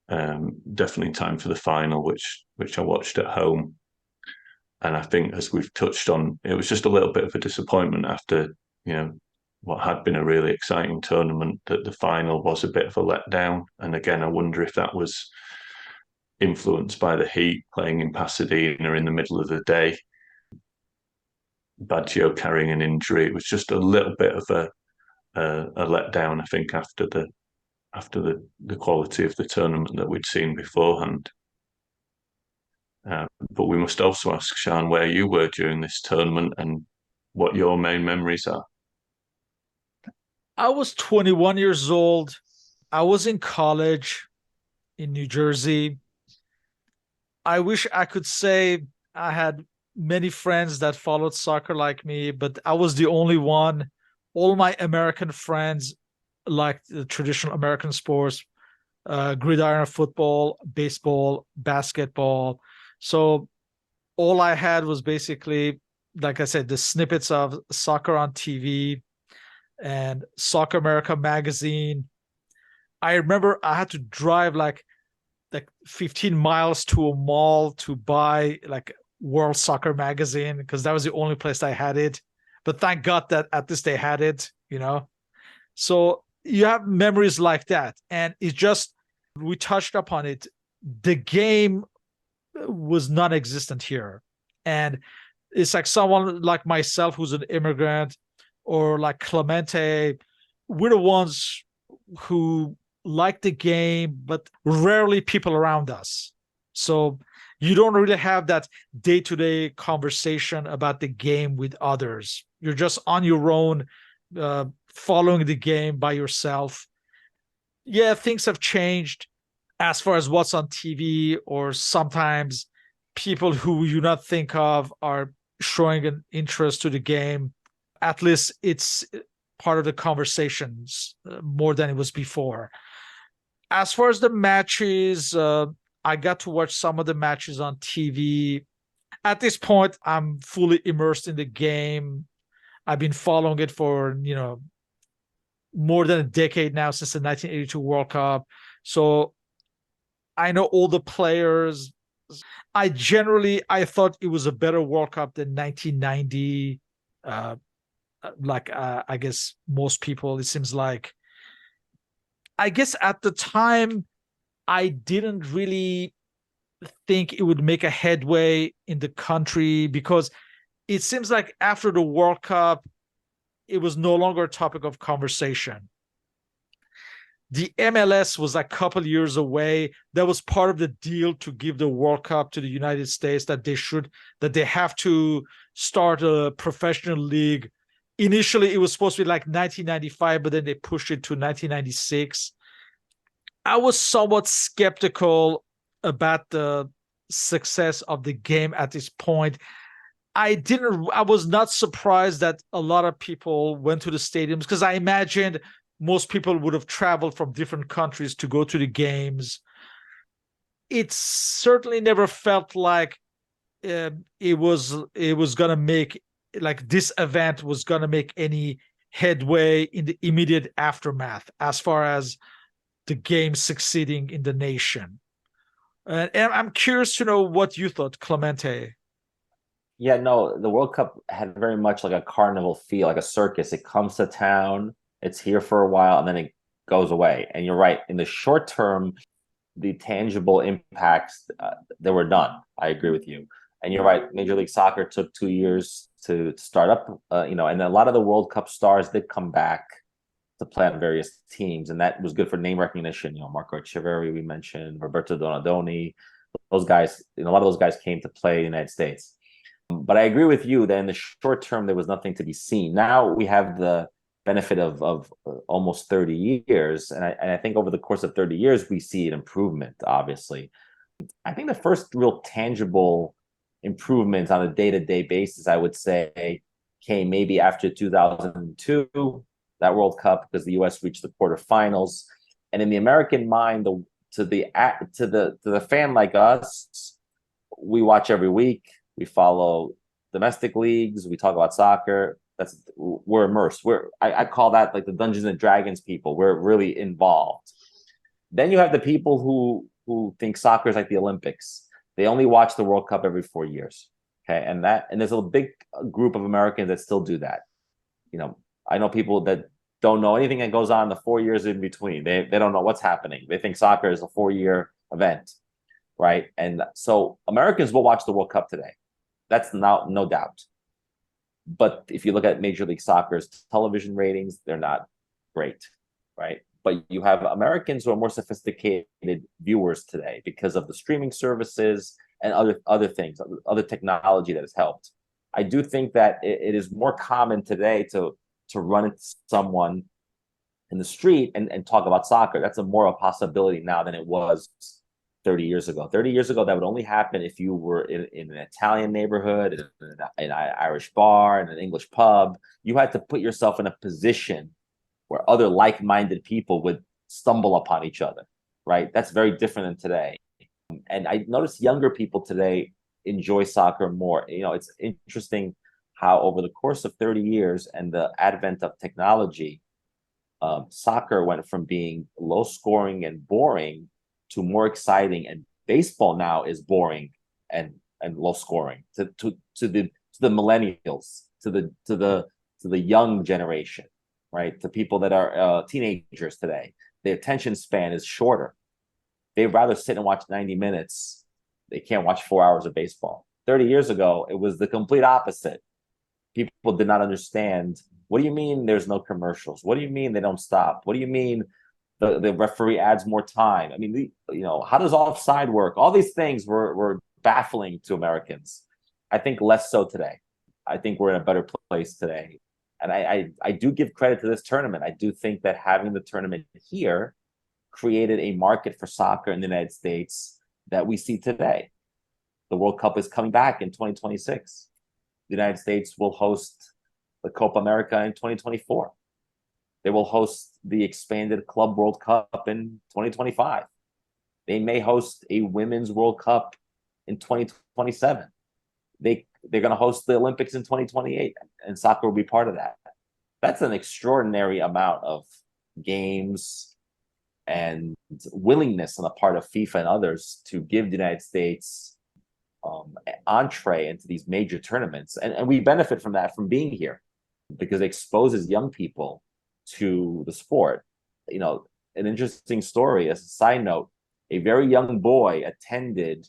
definitely in time for the final, which I watched at home. And I think, as we've touched on, it was just a little bit of a disappointment after what had been a really exciting tournament, that the final was a bit of a letdown. And again, I wonder if that was influenced by the heat, playing in Pasadena in the middle of the day, Baggio carrying an injury. It was just a little bit of a letdown, I think, after the quality of the tournament that we'd seen beforehand. But we must also ask, Sean, where you were during this tournament and what your main memories are. I was 21 years old. I was in college in New Jersey. I wish I could say I had many friends that followed soccer like me, but I was the only one. All my American friends liked the traditional American sports, gridiron football, baseball, basketball. So all I had was basically, like I said, the snippets of soccer on TV and Soccer America magazine. I remember I had to drive like 15 miles to a mall to buy like World Soccer magazine, because that was the only place I had it. But thank God that at least they had it. you know? So you have memories like that. And it's just, we touched upon it. The game was non-existent here. And it's like someone like myself who's an immigrant, or like Clemente, we're the ones who like the game, but rarely people around us. So you don't really have that day-to-day conversation about the game with others. You're just on your own, following the game by yourself. Yeah, things have changed as far as what's on TV, or sometimes people who you not think of are showing an interest to the game. At least it's part of the conversations more than it was before. As far as the matches, I got to watch some of the matches on TV. At this point, I'm fully immersed in the game. I've been following it for, more than a decade now, since the 1982 World Cup. So I know all the players. I thought it was a better World Cup than 1990. I guess most people, it seems like. I guess at the time, I didn't really think it would make a headway in the country, because it seems like after the World Cup, it was no longer a topic of conversation. The MLS was a couple years away. That was part of the deal to give the World Cup to the United States, that they have to start a professional league. Initially, it was supposed to be like 1995, but then they pushed it to 1996. I was somewhat skeptical about the success of the game at this point. I was not surprised that a lot of people went to the stadiums, because I imagined most people would have traveled from different countries to go to the games. It certainly never felt like it was gonna make, like, this event was gonna make any headway in the immediate aftermath as far as the game succeeding in the nation. And I'm curious to know what you thought, Clemente. Yeah, no, the World Cup had very much like a carnival feel, like a circus. It comes to town, it's here for a while, and then it goes away. And you're right, in the short term, the tangible impacts, they were done. I agree with you. And you're right, Major League Soccer took 2 years to start up, and a lot of the World Cup stars did come back to play on various teams, and that was good for name recognition. Marco Echeverri, we mentioned, Roberto Donadoni, those guys. A lot of those guys came to play in the United States. But I agree with you that in the short term, there was nothing to be seen. Now we have the benefit of almost 30 years. And I think over the course of 30 years, we see an improvement, obviously. I think the first real tangible improvements on a day-to-day basis, I would say, came maybe after 2002, that World Cup, because the U.S. reached the quarterfinals. And in the American mind, to the fan like us, we watch every week. We follow domestic leagues. We talk about soccer. We're immersed. I call that like the Dungeons and Dragons people. We're really involved. Then you have the people who think soccer is like the Olympics. They only watch the World Cup every 4 years. Okay, and there's a big group of Americans that still do that. I know people that don't know anything that goes on in the 4 years in between. They don't know what's happening. They think soccer is a 4-year event, right? And so Americans will watch the World Cup today. That's no doubt. But if you look at Major League Soccer's television ratings, they're not great, right? But you have Americans who are more sophisticated viewers today because of the streaming services and other things, other technology that has helped. I do think that it is more common today to run into someone in the street and talk about soccer. That's more a possibility now than it was 30 years ago. 30 years ago, that would only happen if you were in an Italian neighborhood, in an Irish bar, in an English pub. You had to put yourself in a position where other like-minded people would stumble upon each other, right? That's very different than today. And I notice younger people today enjoy soccer more. It's interesting how over the course of 30 years and the advent of technology, soccer went from being low scoring and boring to more exciting, and baseball now is boring and low scoring to the millennials, to the young generation, right? To people that are teenagers today, the attention span is shorter. They'd rather sit and watch 90 minutes. They can't watch 4 hours of baseball. 30 years ago, it was the complete opposite. People did not understand. What do you mean there's no commercials? What do you mean they don't stop? What do you mean the referee adds more time? I mean, how does offside work? All these things were baffling to Americans. I think less so today. I think we're in a better place today. And I do give credit to this tournament. I do think that having the tournament here created a market for soccer in the United States that we see today. The World Cup is coming back in 2026. The United States will host the Copa America in 2024. They will host the expanded Club World Cup in 2025. They may host a Women's World Cup in 2027. They're going to host the Olympics in 2028, and soccer will be part of that. That's an extraordinary amount of games and willingness on the part of FIFA and others to give the United States entree into these major tournaments. And we benefit from that, from being here, because it exposes young people to the sport. An interesting story, as a side note, a very young boy attended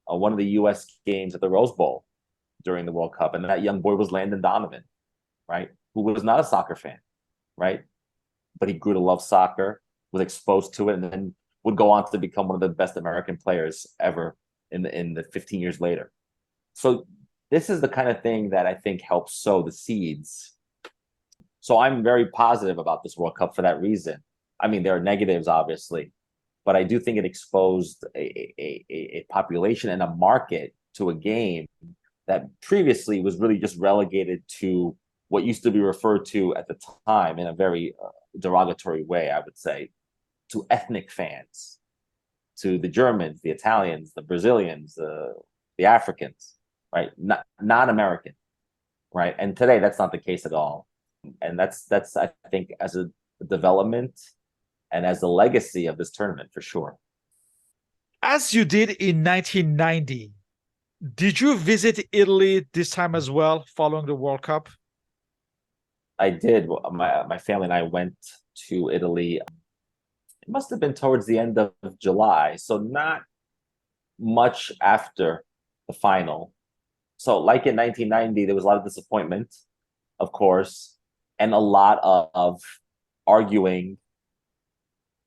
one of the U.S. games at the Rose Bowl during the World Cup. And that young boy was Landon Donovan, right? Who was not a soccer fan, right? But he grew to love soccer, was exposed to it, and then would go on to become one of the best American players ever in the 15 years later. So this is the kind of thing that I think helps sow the seeds. So I'm very positive about this World Cup for that reason. I mean, there are negatives, obviously, but I do think it exposed a population and a market to a game that previously was really just relegated to what used to be referred to at the time in a very derogatory way, I would say, to ethnic fans, to the Germans, the Italians, the Brazilians, the Africans, right? Not American, right? And today that's not the case at all. And that's I think, as a development and as a legacy of this tournament, for sure. As you did in 1990, did you visit Italy this time as well, following the World Cup? I did. My family and I went to Italy. It must have been towards the end of July, so not much after the final. So like in 1990, there was a lot of disappointment, of course, and a lot of arguing.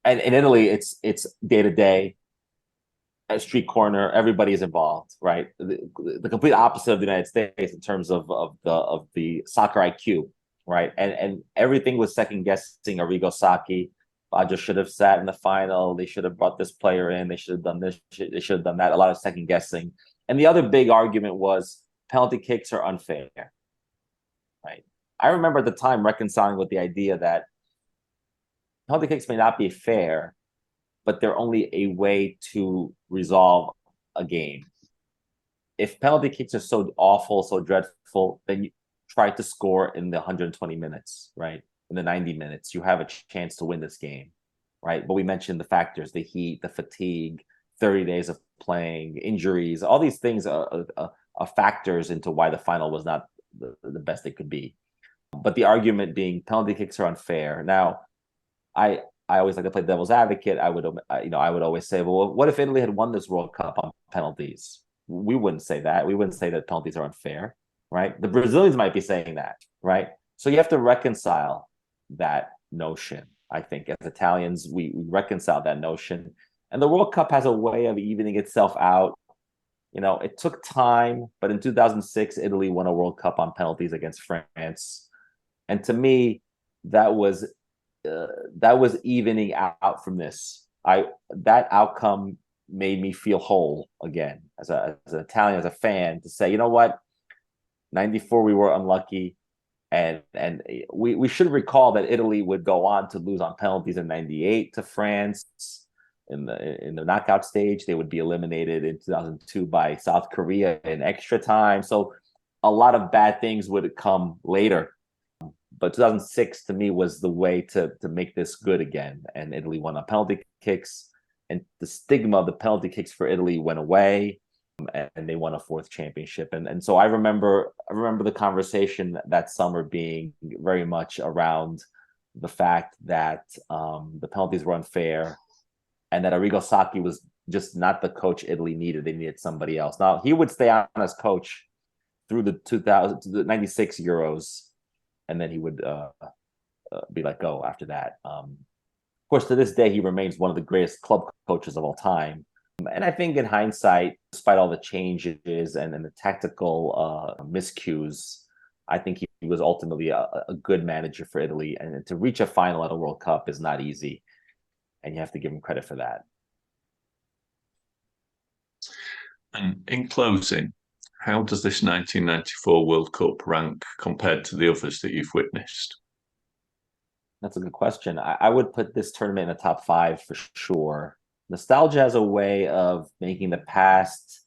And in Italy, it's day to day, at street corner, everybody is involved, right? The complete opposite of the United States in terms of the soccer IQ, right? And everything was second guessing Arrigo Sacchi. Baggio should have sat in the final. They should have brought this player in. They should have done this. They should have done that. A lot of second guessing. And the other big argument was penalty kicks are unfair, right? I remember at the time reconciling with the idea that penalty kicks may not be fair, but they're only a way to resolve a game. If penalty kicks are so awful, so dreadful, then you try to score in the 120 minutes, right? In the 90 minutes, you have a chance to win this game, right? But we mentioned the factors, the heat, the fatigue, 30 days of playing, injuries, all these things are factors into why the final was not the best it could be. But the argument being penalty kicks are unfair. Now, I always like to play devil's advocate. I would always say, well, what if Italy had won this World Cup on penalties? We wouldn't say that. We wouldn't say that penalties are unfair, right? The Brazilians might be saying that, right? So you have to reconcile that notion. I think as Italians, we reconcile that notion. And the World Cup has a way of evening itself out. It took time, but in 2006, Italy won a World Cup on penalties against France. And to me, that was evening out from this. That outcome made me feel whole again as an Italian, as a fan, to say, you know what, 94 we were unlucky, and we should recall that Italy would go on to lose on penalties in 98 to France in the knockout stage. They would be eliminated in 2002 by South Korea in extra time. So a lot of bad things would come later. But 2006 to me was the way to make this good again. And Italy won on penalty kicks, and the stigma of the penalty kicks for Italy went away, and they won a fourth championship. And so I remember the conversation that summer being very much around the fact that the penalties were unfair and that Arrigo Sacchi was just not the coach Italy needed. They needed somebody else. Now, he would stay on as coach through the 2000 to the 96 Euros, and then he would be let go after that. Of course, to this day, he remains one of the greatest club coaches of all time. And I think in hindsight, despite all the changes and the tactical miscues, I think he was ultimately a good manager for Italy. And to reach a final at a World Cup is not easy. And you have to give him credit for that. And in closing, how does this 1994 World Cup rank compared to the others that you've witnessed? That's a good question. I would put this tournament in the top 5 for sure. Nostalgia has a way of making the past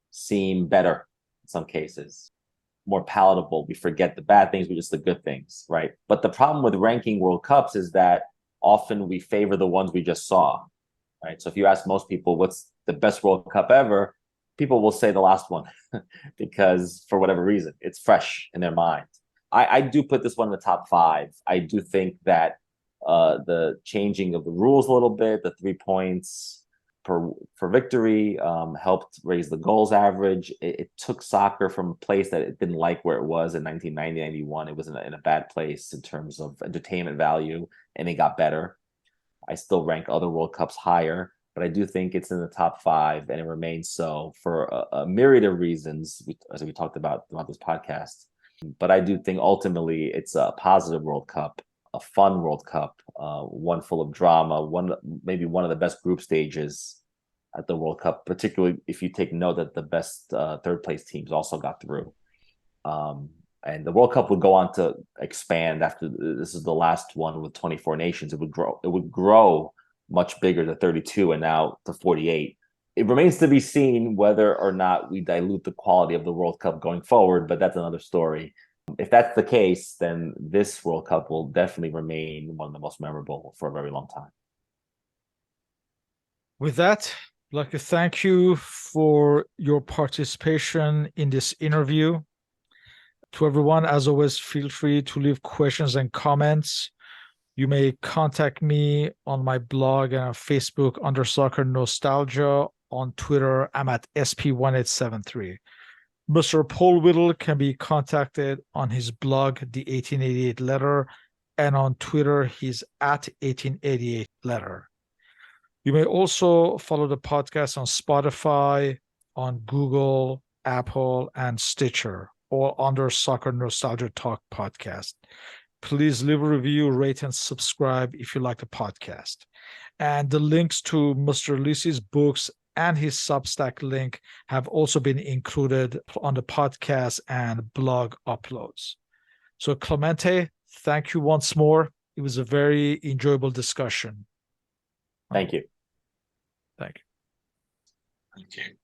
seem better in some cases, more palatable. We forget the bad things, but just the good things, right? But the problem with ranking World Cups is that often we favor the ones we just saw, right? So if you ask most people what's the best World Cup ever, people will say the last one because for whatever reason, it's fresh in their mind. I do put this one in the top 5. I do think that the changing of the rules a little bit, the 3 points for victory helped raise the goals average. It took soccer from a place that it didn't like where it was in 1990, 91. It was in a bad place in terms of entertainment value, and it got better. I still rank other World Cups higher, but I do think it's in the top 5, and it remains so for a myriad of reasons, as we talked about throughout this podcast. But I do think ultimately it's a positive World Cup, a fun World Cup, one full of drama, maybe one of the best group stages at the World Cup, particularly if you take note that the best third place teams also got through. And the World Cup would go on to expand after this is the last one with 24 nations. It would grow much bigger to 32 and now to 48. It remains to be seen whether or not we dilute the quality of the World Cup going forward, but that's another story. If that's the case, then this World Cup will definitely remain one of the most memorable for a very long time. With that, I'd like to thank you for your participation in this interview. To everyone, as always, feel free to leave questions and comments. You may contact me on my blog and on Facebook under Soccer Nostalgia. On Twitter, I'm at SP1873. Mr. Paul Whittle can be contacted on his blog, The 1888 Letter, and on Twitter, he's at 1888 Letter. You may also follow the podcast on Spotify, on Google, Apple, and Stitcher, all under Soccer Nostalgia Talk Podcast. Please leave a review, rate, and subscribe if you like the podcast. And the links to Mr. Lisi's books and his Substack link have also been included on the podcast and blog uploads. So, Clemente, thank you once more. It was a very enjoyable discussion. Thank you. Thank you. Thank you.